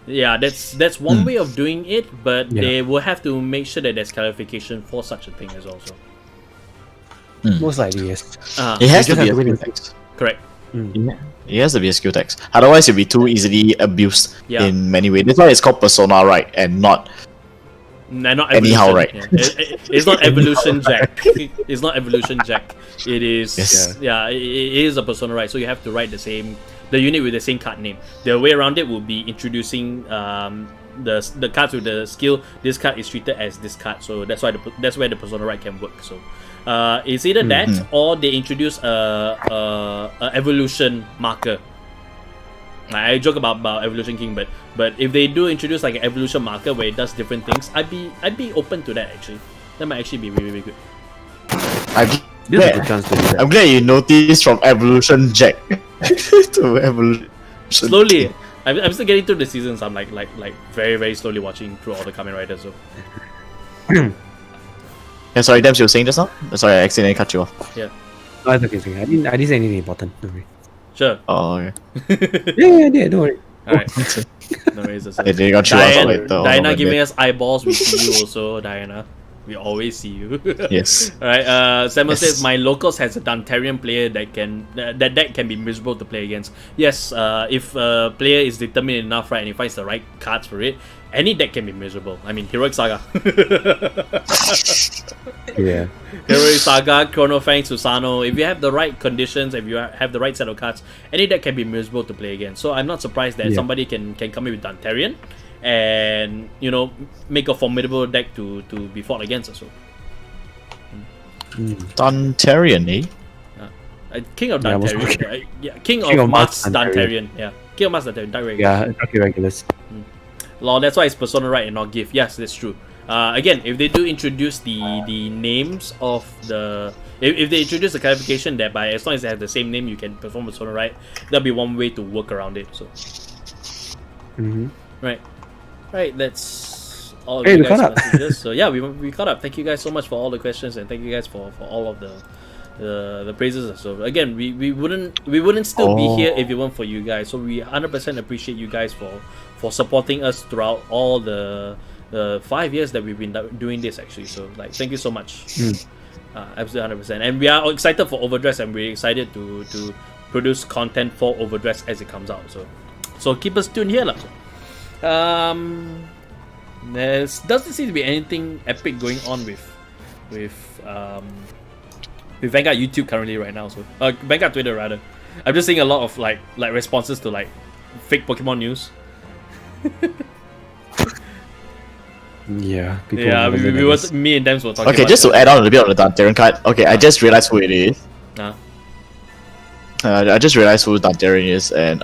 S1: Yeah, that's one way of doing it, but they will have to make sure that there's clarification for such a thing as also.
S2: Most likely, yes.
S3: It has to be a skill text.
S1: Correct.
S3: It has to be a skill text. Otherwise, it'll be too easily abused in many ways. That's why it's called persona right and not.
S1: Not
S3: anyhow, right?
S1: Yeah. It's not evolution jack. It's not evolution jack. It is it is a persona right. So you have to write the unit with the same card name. The way around it will be introducing the cards with the skill. This card is treated as this card. So that's where the persona right can work. So it's either that or they introduce a evolution marker. I joke about Evolution King, but if they do introduce like an evolution marker where it does different things, I'd be open to that actually. That might actually be really, really good.
S3: I'm glad you noticed from Evolution Jack to Evolution.
S1: Slowly, I'm still getting through the seasons. I'm like very, very slowly watching through all the Kamen Riders. So.
S3: Yeah, sorry, Dems, you were saying just now? Sorry, I accidentally cut you off.
S1: Yeah.
S2: No, it's okay. I didn't say anything important. Don't worry.
S1: Sure.
S3: Oh, okay.
S2: Yeah, don't worry.
S1: Alright. No worries.
S3: They got you off later.
S1: Diana giving us eyeballs. We see you also, Diana. We always see you.
S3: Yes.
S1: Alright, Samuel says my locals has a Dantarian player that deck can be miserable to play against. Yes, if a player is determined enough, right, and he finds the right cards for it, any deck can be miserable. I mean, Heroic Saga.
S2: Yeah.
S1: Heroic Saga, Chrono Fang, Susano. If you have the right conditions, if you have the right set of cards, any deck can be miserable to play against. So I'm not surprised that somebody can come in with Dantarian and make a formidable deck to be fought against also.
S3: Dantarian, eh?
S1: King of Dantarian. King of Mars Dantarian. Yeah. King of Mars Dantarian. Direct regular.
S2: Yeah, okay, regulars.
S1: Law, that's why it's persona right and not gift. Yes, that's true. Again, if they do introduce the names of the if they introduce the clarification that by as long as they have the same name you can perform persona right, that'll be one way to work around it. So right, that's all of you guys' messages. So yeah, we caught up. Thank you guys so much for all the questions and thank you guys for all of the praises. So again, we wouldn't still be here if it weren't for you guys. So we 100% appreciate you guys for supporting us throughout all the 5 years that we've been doing this actually. So like, thank you so much. Absolutely 100%. And we are excited for Overdress and we're excited to produce content for Overdress as it comes out. So keep us tuned here, lah. There doesn't seem to be anything epic going on with Vanguard YouTube currently right now. So Vanguard Twitter rather. I'm just seeing a lot of like responses to like fake Pokemon news.
S2: Yeah.
S1: Me and Dems were talking.
S3: Okay, just to add on a little bit on the Dantarian card. Okay, I just realized who it is. I just realized who Dantarian is, and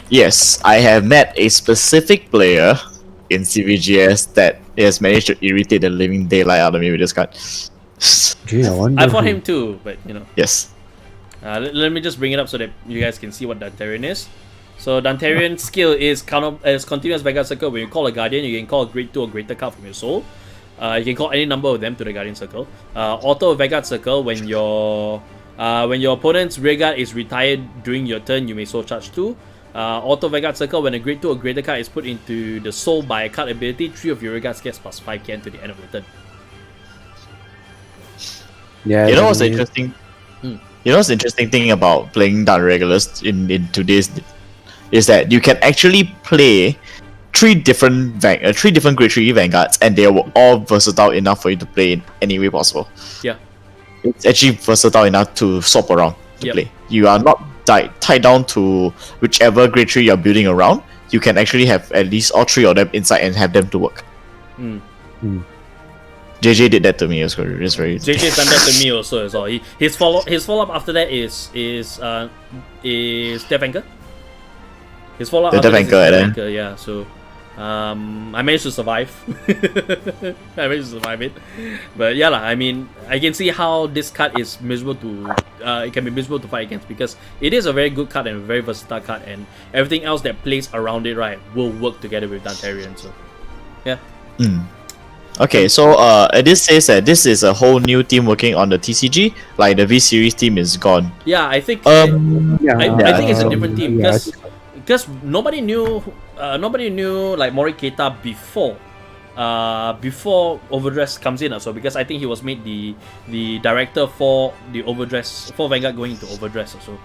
S3: yes, I have met a specific player in CVGS that has managed to irritate the living daylight out of me with this card.
S2: Gee,
S1: I fought him too, but
S3: Yes.
S1: Let me just bring it up so that you guys can see what Dantarian is. So Dantarian's skill is continuous Vanguard Circle. When you call a Guardian, you can call a Grade 2 or greater card from your soul. You can call any number of them to the Guardian Circle. Auto Vanguard Circle, when your opponent's rear guard is retired during your turn, you may soul charge 2. Auto Vanguard Circle, when a Grade 2 or greater card is put into the soul by a card ability, 3 of your rear guards gets +5 can to the end of the turn.
S2: Yeah.
S3: You know what's the interesting? You know what's the interesting thing about playing down regulars in today's is that you can actually play three different Grade 3 Vanguards and they were all versatile enough for you to play in any way possible.
S1: Yeah.
S3: It's actually versatile enough to swap around to play. You are not tied down to whichever Grade 3 you're building around. you can actually have at least all 3 of them inside and have them to work. JJ did that to me. It's very.
S1: JJ's done that to me also as well. His follow up after that is Dev Anchor. His follow up after that is Dev Anchor, yeah. So I managed to survive. I managed to survive it. But yeah, I mean, I can see how this card is miserable to it can be miserable to fight against, because it is a very good card and a very versatile card, and everything else that plays around it, right, will work together with Dantarian. So yeah.
S3: Okay, so this says that this is a whole new team working on the TCG. Like the V Series team is gone.
S1: Yeah, I think I think it's a different team, because nobody knew like Mori Keita before Overdress comes in also, because I think he was made the director for the Overdress, for Vanguard going into Overdress also.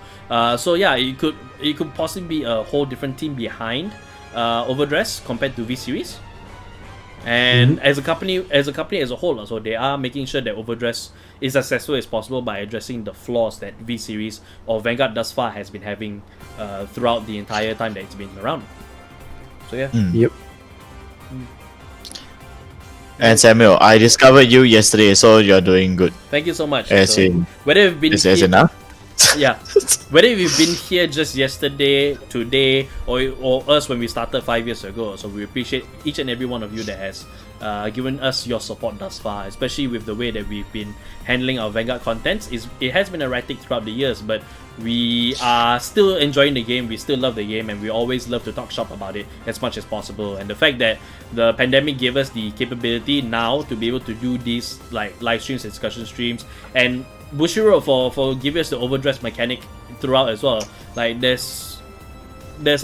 S1: So yeah, it could possibly be a whole different team behind Overdress compared to V Series. And as a company as a whole, so they are making sure that Overdress is as successful as possible by addressing the flaws that V Series or Vanguard thus far has been having throughout the entire time that it's been around. So yeah.
S2: Yep.
S3: And Samuel, I discovered you yesterday, so you're doing good.
S1: Thank you so much.
S3: As
S1: so,
S3: in,
S1: whether you've been
S3: as in now?
S1: Yeah, whether you've been here just yesterday, today, or us when we started 5 years ago, so we appreciate each and every one of you that has given us your support thus far, especially with the way that we've been handling our Vanguard contents. It has been erratic throughout the years, but we are still enjoying the game, we still love the game, and we always love to talk shop about it as much as possible. And the fact that the pandemic gave us the capability now to be able to do these like live streams, discussion streams, and Bushiro for giving us the Overdress mechanic throughout as well. Like there's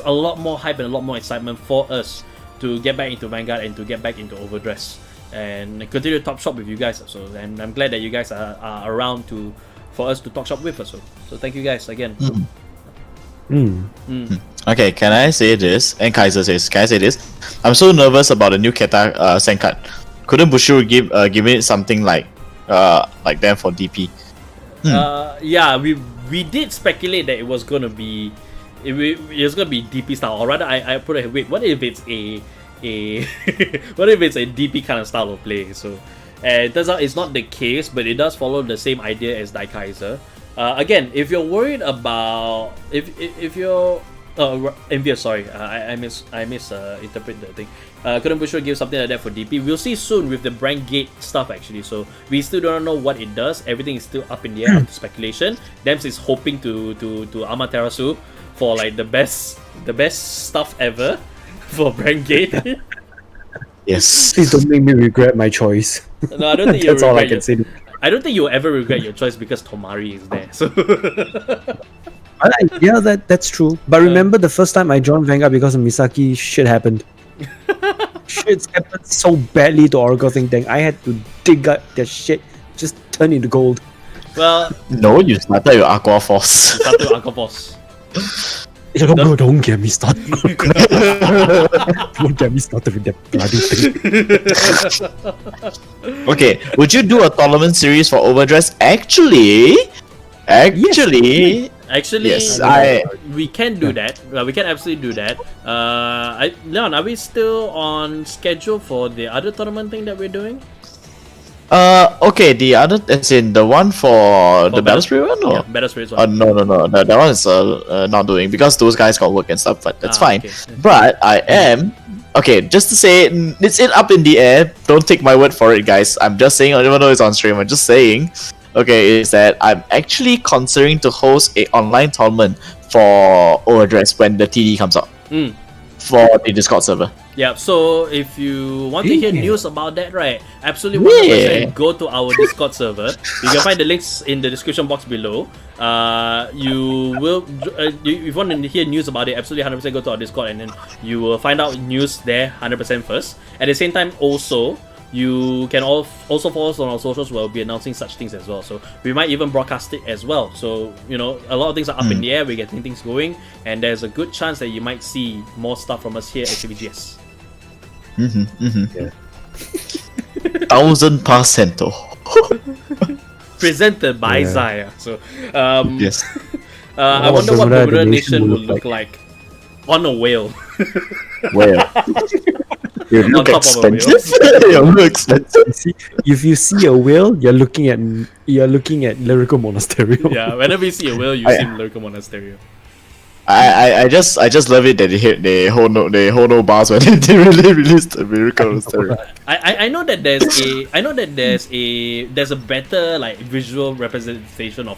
S1: a lot more hype and a lot more excitement for us to get back into Vanguard and to get back into Overdress and continue to talk shop with you guys. So, and I'm glad that you guys are around for us to talk shop with us. So thank you guys again.
S3: Okay, can I say this? And Kaiser says, can I say this? I'm so nervous about the new Keter Sanctuary. Couldn't Bushiro give it something like them for DP?
S1: Yeah, we did speculate that it was gonna be DP style, or rather, I put it, wait, what if it's a what if it's a DP kind of style of play? So, it turns out it's not the case, but it does follow the same idea as Daikaiser. Again, if you're worried about if you're Envious, sorry, I misinterpret the thing. Couldn't Bushiro give something like that for DP? We'll see soon with the Brand Gate stuff actually. So we still don't know what it does. Everything is still up in the air, up to speculation. Dems is hoping to Amaterasu for like the best stuff ever for Brand Gate.
S3: Yes.
S2: Please don't make me regret my choice.
S1: No, I don't think you'll
S2: That's all I can say.
S1: I don't think you'll ever regret your choice because Tomari is there. So
S2: yeah, that's true. But remember the first time I joined Vanguard because of Misaki, shit happened. Shit happened so badly to Oracle Think Tank. I had to dig up their shit, just turn into gold.
S1: Well,
S3: no, you started with Aqua Force.
S1: You started with Aqua Force.
S2: Don't get me started. Don't get me started with that bloody thing.
S3: Okay, would you do a tournament series for Overdress? Actually, yes,
S1: we can do that. We can absolutely do that. Leon, are we still on schedule for the other tournament thing that we're doing?
S3: Okay, the other, as in the one for the Battle Spirit one? Or?
S1: Yeah, Battle Spirit one.
S3: No. That one is not doing because those guys got work and stuff, but that's fine.
S1: Okay.
S3: But I am... Okay, just to say, it's up in the air. Don't take my word for it, guys. I'm just saying, even though it's on stream, I'm just saying... Okay, is that I'm actually considering to host a online tournament for Overdress when the TD comes out for the Discord server.
S1: Yeah, so if you want to hear news about that, right, absolutely 100% go to our Discord server. You can find the links in the description box below. You will, if you want to hear news about it, absolutely 100% go to our Discord, and then you will find out news there 100% first. At the same time, also, you can also follow us on our socials where we'll be announcing such things as well. So we might even broadcast it as well. So, you know, a lot of things are up in the air, we're getting things going, and there's a good chance that you might see more stuff from us here at CVGS.
S3: Yeah. 1000%.
S1: Presented by Zaya. So,
S3: yes.
S1: I wonder what Bermuda Nation will look like on a whale.
S3: Well, you
S1: On
S3: look
S1: top of a whale.
S3: expensive. You look expensive.
S2: See, if you see a whale, you're looking at Lyrical Monasterio.
S1: Yeah, whenever you see a whale, you see Lyrical Monasterio.
S3: I just love it that they hold no bars when they really released the Miracle Story.
S1: I know that there's a better like visual representation of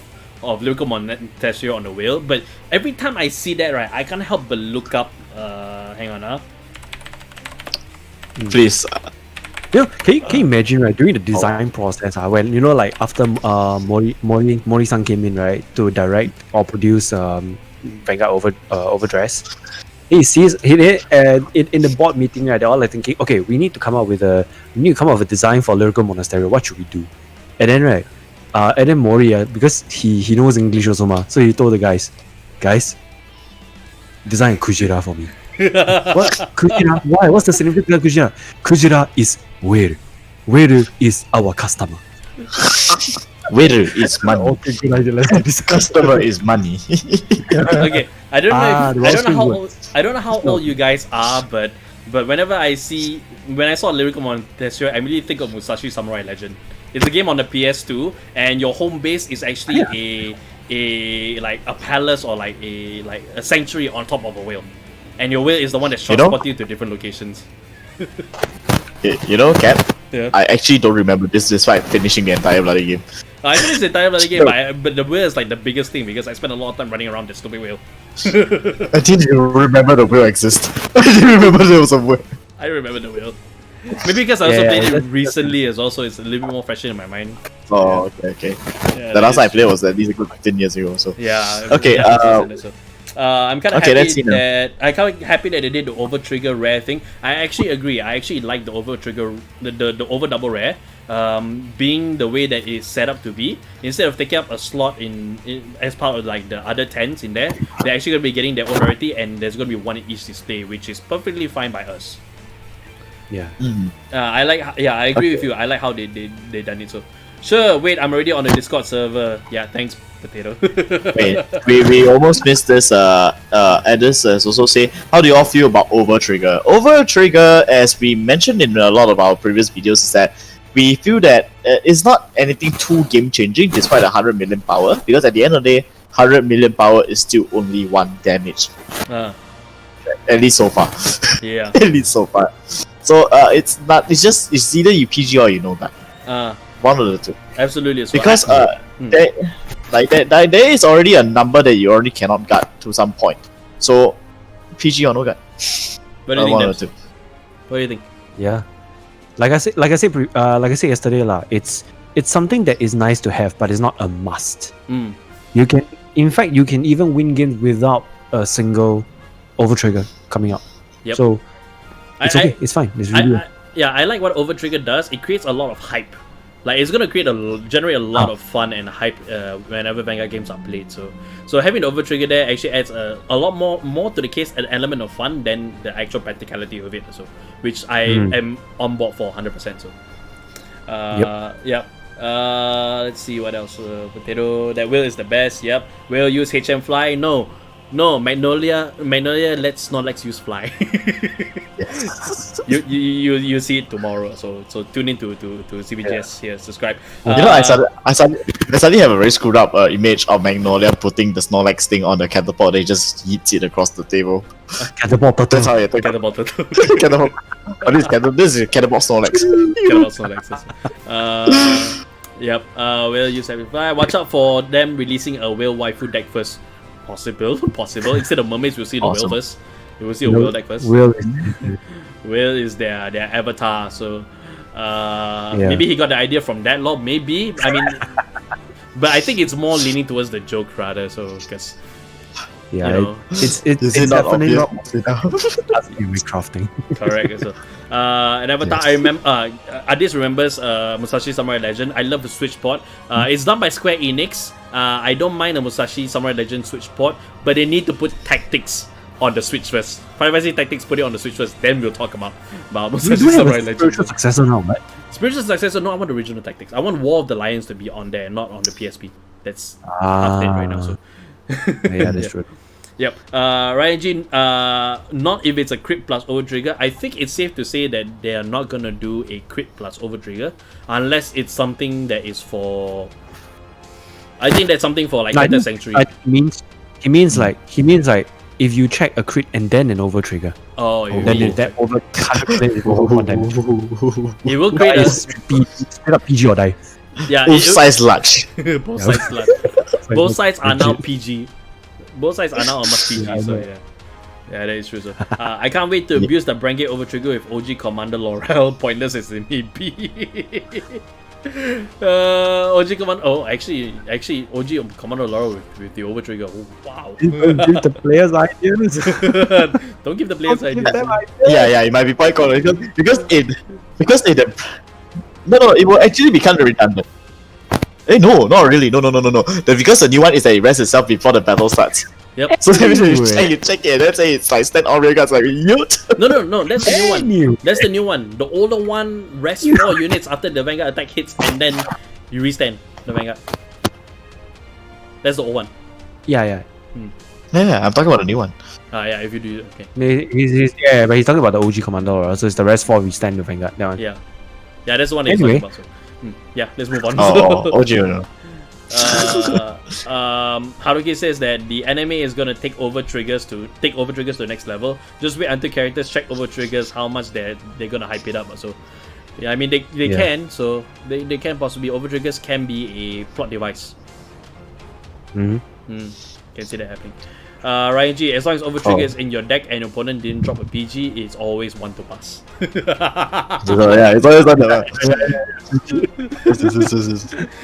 S1: Lyrical Monasterio on the whale, but every time I see that, right, I can't help but look up. Hang on,
S3: Please.
S2: Can you imagine, right, during the design process, when like after Mori-san came in, right, to direct or produce Vanguard Overdress, he sees in the board meeting, right, they're all like thinking, okay, we need to come up with a design for Lyrical Monasterio. What should we do? And then Mori, because he knows English also so he told the guys, design Kujira for me. What? Kujira? Why? What's the significance of Kujira? Kujira is whale. Whale is our customer.
S3: Waiter is money.
S2: Okay, good idea. Let's do this.
S3: Customer is money.
S1: Okay, I don't know how old you guys are, but when I saw Lyrical Monasterio, I immediately think of Musashi Samurai Legend. It's a game on the PS2, and your home base is actually a palace or like a sanctuary on top of a whale, and your whale is the one that transports you to different locations.
S3: Cap.
S1: Yeah.
S3: I actually don't remember this despite finishing the entire bloody game.
S1: I finished the entire bloody game, but the whale is like the biggest thing because I spent a lot of time running around this stupid whale.
S3: I didn't even remember the whale exists. I didn't remember there was a whale.
S1: I remember the whale. Maybe because I also played it recently as well, so it's a little bit more fresh in my mind.
S3: Oh, okay.
S1: Yeah,
S3: the last time I played was at least a good 10 years ago. So
S1: yeah.
S3: Okay.
S1: I'm kind of happy that they did the over trigger rare thing. I actually agree. I actually like the over trigger, the over double rare, being the way that it's set up to be. Instead of taking up a slot in as part of like the other 10s in there, they're actually gonna be getting their own rarity, and there's gonna be one in each display, which is perfectly fine by us.
S2: Yeah.
S1: I agree with you. I like how they done it. So sure. Wait, I'm already on the Discord server. Yeah, thanks, Potato.
S3: Wait, we almost missed this. Edis has also say, how do you all feel about Over Trigger? Over Trigger, as we mentioned in a lot of our previous videos, is that we feel that it's not anything too game changing despite 100 million power, because at the end of the day, 100 million power is still only 1 damage. At least so far.
S1: Yeah.
S3: At least so far. So it's either you PG or you know that. One of the two.
S1: Absolutely.
S3: Because there is already a number that you already cannot guard to some point. So PG or no guard.
S1: What do you think? What do you think?
S2: Yeah. Like I said yesterday, it's something that is nice to have, but it's not a must. You can even win games without a single over trigger coming up.
S1: Yep.
S2: So it's okay. It's fine. It's really good.
S1: I like what over trigger does. It creates a lot of hype. Like it's gonna generate a lot of fun and hype whenever Vanguard games are played. So having the over trigger there actually adds a lot more to the case, an element of fun than the actual practicality of it. So which I am on board for 100%. So yep. Let's see what else. Potato. That whale is the best. Yep. Whale use HM fly. No, Magnolia let Snorlax use fly. Yes. You see it tomorrow. So tune in to CVGS here. Subscribe.
S3: I suddenly have a very screwed up image of Magnolia putting the Snorlax thing on the catapult. They just yeets it across the table.
S2: Catapult.
S3: That's how you think.
S1: Catapult.
S3: Catapult. This is catapult Snorlax.
S1: Catapult Snorlax. Yep. Whale use every fly. Watch out for them releasing a whale waifu deck first. Possible. Instead of mermaids, we'll see the whale first. We will see a whale deck first. Whale is their avatar. So maybe he got the idea from that lore. Maybe. I mean, but I think it's more leaning towards the joke rather. So because
S2: it's definitely not crafting.
S1: Correct. So an avatar. I remember. Adis remembers Musashi Samurai Legend. I love the Switch port. It's done by Square Enix. I don't mind a Musashi Samurai Legend Switch port, but they need to put tactics on the Switch first. Final Fantasy Tactics, put it on the Switch first, then we'll talk about Musashi Samurai Legend.
S2: Spiritual successor now, right?
S1: Spiritual successor, no, I want the original Tactics. I want War of the Lions to be on there, not on the PSP. That's half dead right now. So
S2: yeah, that's true.
S1: Yep. Ryan G, not if it's a crit plus overtrigger. I think it's safe to say that they are not gonna do a crit plus overtrigger unless it's something that is for. I think that's something for like Keter Sanctuary.
S2: He means like if you check a crit and then an overtrigger.
S1: Oh,
S2: then that over can't over damage.
S1: It will create a
S2: straight up PG or die.
S1: yeah.
S3: Both sides large.
S1: Both sides large. Both sides are now PG. Both sides are now almost PG. So yeah. Yeah, that is true. So, I can't wait to abuse the Brangate overtrigger with OG Commander Laurel. Pointless as it may be. OG Commander. Oh, actually, OG Commander Laurel with the overtrigger. Oh, wow.
S2: Don't give the players ideas.
S1: Don't give the players ideas.
S3: Yeah, it might be quite cool because it will actually become redundant. No, not really. No. Because the new one is that it rests itself before the battle starts.
S1: Yep.
S3: So every time you check it, let's say it's like stand all rear guards like yut.
S1: No, that's the new one. That's the new one. The older one rests 4 units after the Vanguard attack hits and then you restand the Vanguard. That's the old one.
S2: Yeah.
S3: Yeah, I'm talking about the new one.
S1: Yeah, if you do it, okay.
S2: But he's talking about the OG Commander, so it's the rest 4 restand the Vanguard. That one.
S1: Yeah, that's the one that
S2: anyway.
S1: he's talking about. So. Yeah, let's move on.
S3: OG no.
S1: Haruki says that the anime is gonna take over triggers to the next level. Just wait until characters check over triggers how much they're gonna hype it up. So yeah, I mean they can, so they can possibly over triggers can be a plot device.
S2: Mm-hmm.
S1: Can see that happening. Ryan G, as long as over triggers in your deck and your opponent didn't drop a PG, it's always 1 to pass.
S3: Yeah, it's always like that.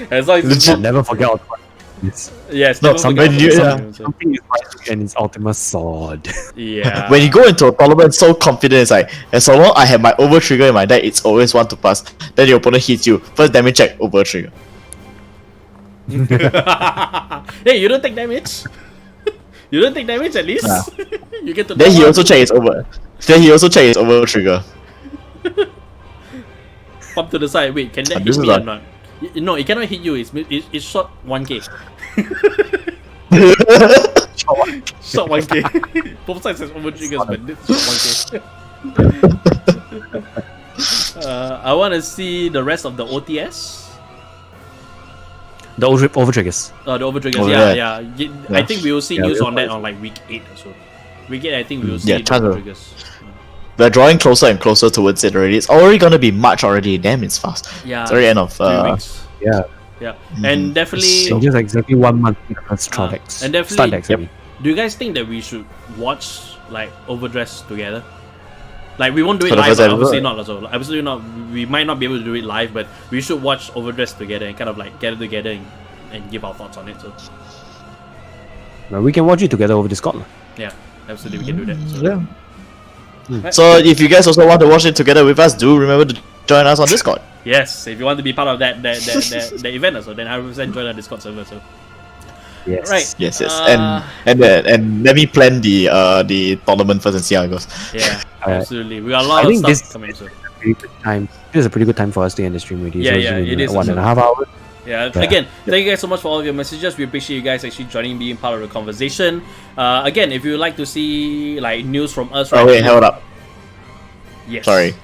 S1: As long as it's
S2: Never forget all Yes.
S1: Yes,
S3: No, something is
S2: and its ultimate sword.
S1: Yeah.
S3: When you go into a tournament so confident, it's like, and so long I have my over trigger in my deck, it's always 1 to pass. Then your opponent hits you. First damage check, over trigger.
S1: Hey, you don't take damage. You don't take damage at least.
S3: Nah.
S1: You get to.
S3: Then he also check its over. Then he also check its over trigger.
S1: Pop to the side. Wait, can that hit me or not? No, it cannot hit you. It's shot 1k. Shot 1k. Both sides has over triggers, but this shot 1k. I want to see the rest of the OTS.
S2: The over triggers.
S1: The over triggers.
S3: Oh,
S1: yeah. I think we will see news on that on like week 8 or so. Week 8, I think we will see the over triggers.
S3: We're drawing closer and closer towards it already. It's already gonna be March already. Damn, it's fast.
S1: Yeah.
S3: It's already end of
S1: 3 weeks.
S2: Yeah.
S1: And definitely.
S2: So just exactly 1 month in the first trial decks.
S1: And definitely.
S2: Start decks,
S1: do you guys think that we should watch like Overdress together? Like we won't do it live, obviously not. Also, absolutely not. We might not be able to do it live, but we should watch Overdress together and kind of like get it together and give our thoughts on it. So.
S2: Well, we can watch it together over Discord.
S1: Yeah, absolutely, we can do that. So.
S3: Yeah. So if you guys also want to watch it together with us, do remember to join us on Discord.
S1: Yes, if you want to be part of that event also, then 100% join our Discord server. So.
S2: Yes.
S1: Right.
S3: Yes. And let me plan the tournament first and see how it goes.
S1: Yeah, absolutely. We got a lot of stuff coming soon.
S2: This is a pretty good time for us to end the stream already.
S1: Yeah, it is
S2: 1.5 hours.
S1: Yeah. Again, thank you guys so much for all of your messages. We appreciate you guys actually joining, being part of the conversation. Again, if you would like to see like news from us,
S3: Oh wait, hold up.
S1: Yes.
S3: Sorry.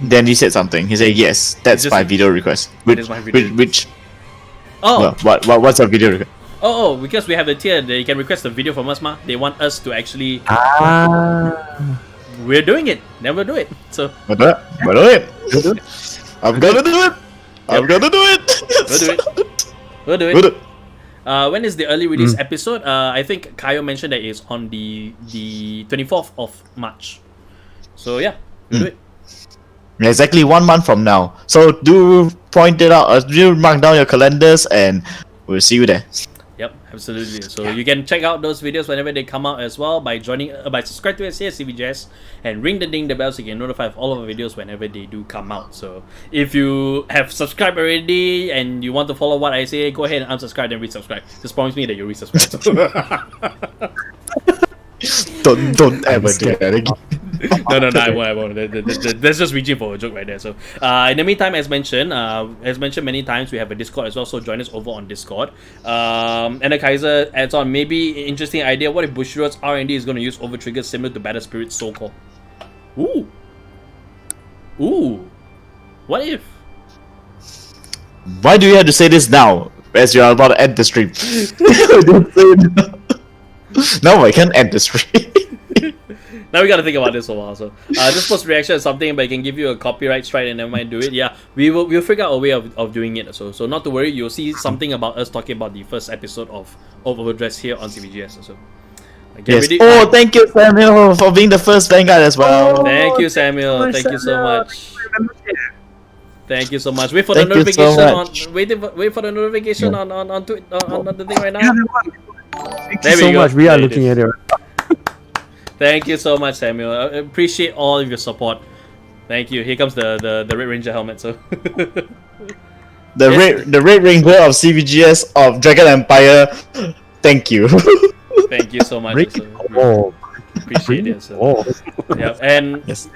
S3: Dandy said something. He said yes. That's my video request. Which?
S1: Oh.
S3: Well, what's our video request?
S1: Oh, because we have a tier that you can request a video from us, ma. They want us to actually. We're doing it. Then we'll do it. So.
S3: We'll do it. I'm gonna do it. I'm gonna do it.
S1: We'll do it. When is the early release episode? I think Kayo mentioned that it's on the 24th of March. So yeah, we'll do it.
S3: Exactly 1 month from now. So do point it out. Do mark down your calendars, and we'll see you there.
S1: Yep, absolutely. So you can check out those videos whenever they come out as well by subscribe to us here at CVGS and ring the bell so you get notified of all of our videos whenever they do come out. So if you have subscribed already and you want to follow what I say, go ahead and unsubscribe and resubscribe. Just promise me that you'll resubscribe.
S3: Don't ever do that again.
S1: No, I won't. That's just reaching for a joke right there. So, in the meantime, as mentioned many times, we have a Discord as well. So join us over on Discord. And the Kaiser adds on, maybe interesting idea. What if Bushiroad's R&D is going to use over triggers similar to Battle Spirit's Soul Call? Ooh. What if?
S3: Why do you have to say this now, as you are about to end the stream? No, I can't end the stream.
S1: Now we gotta think about this for a while. So, this post reaction is something, but it can give you a copyright strike and never mind do it. Yeah, we'll figure out a way of doing it. So not to worry, you'll see something about us talking about the first episode of Overdress here on CVGS. Also,
S3: yes. Oh, thank you, Samuel, for being the first Vanguard as well.
S1: Thank you, Samuel. Thank you so much. Thank you so much. Wait for the notification wait for the notification on the thing right now.
S2: Thank you so much. We are looking at it.
S1: Thank you so much, Samuel. I appreciate all of your support. Thank you. Here comes the Red Ranger helmet. So
S3: the Red Ranger of CVGS of Dragon Empire. Thank you.
S1: Thank you so much. So, appreciate it. So, yeah, and
S3: yes.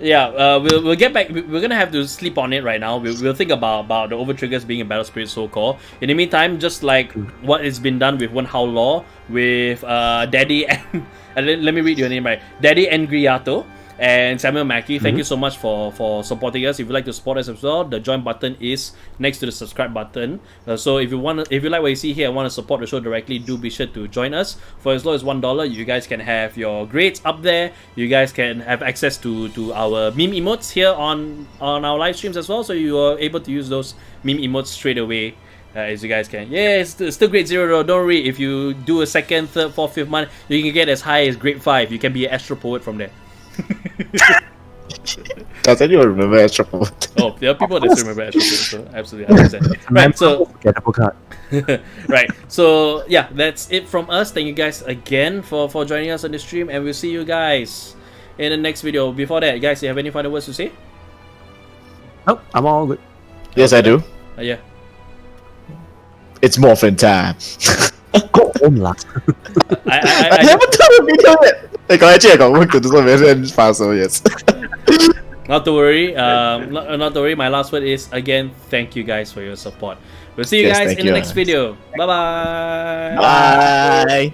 S1: We'll get back. We're gonna have to sleep on it right now. We'll think about the over triggers being a Battle Spirit Soul Core. In the meantime, just like what has been done with One How Law, with Daddy and let me read your name right, Daddy and Griato and Samuel Mackey. Thank you so much for supporting us. If you'd like to support us as well, the join button is next to the subscribe button. So if you like what you see here and want to support the show directly, do be sure to join us. For as low as $1, you guys can have your grades up there. You guys can have access to our meme emotes here on our live streams as well. So you are able to use those meme emotes straight away. As you guys can. Yeah, it's still grade 0 though. Don't worry, if you do a 2nd, 3rd, 4th, 5th month, you can get as high as grade 5. You can be an Astro Poet from there.
S3: Does anyone remember Astro Poet?
S1: Oh, there are people that still remember Astro Poet, so absolutely understand. Right, so right, so yeah, that's it from us. Thank you guys again for joining us on the stream, and we'll see you guys in the next video. Before that, guys, you have any final words to say?
S2: Nope, I'm all good.
S3: Yes, I do.
S1: Yeah.
S3: It's morphin time.
S2: Go home lah.
S3: I never done a video yet. Actually, I got work to do, so very fast. So yes.
S1: Not to worry. Not to worry. My last word is again, thank you guys for your support. We'll see you guys in the next video. Bye bye.
S3: Bye.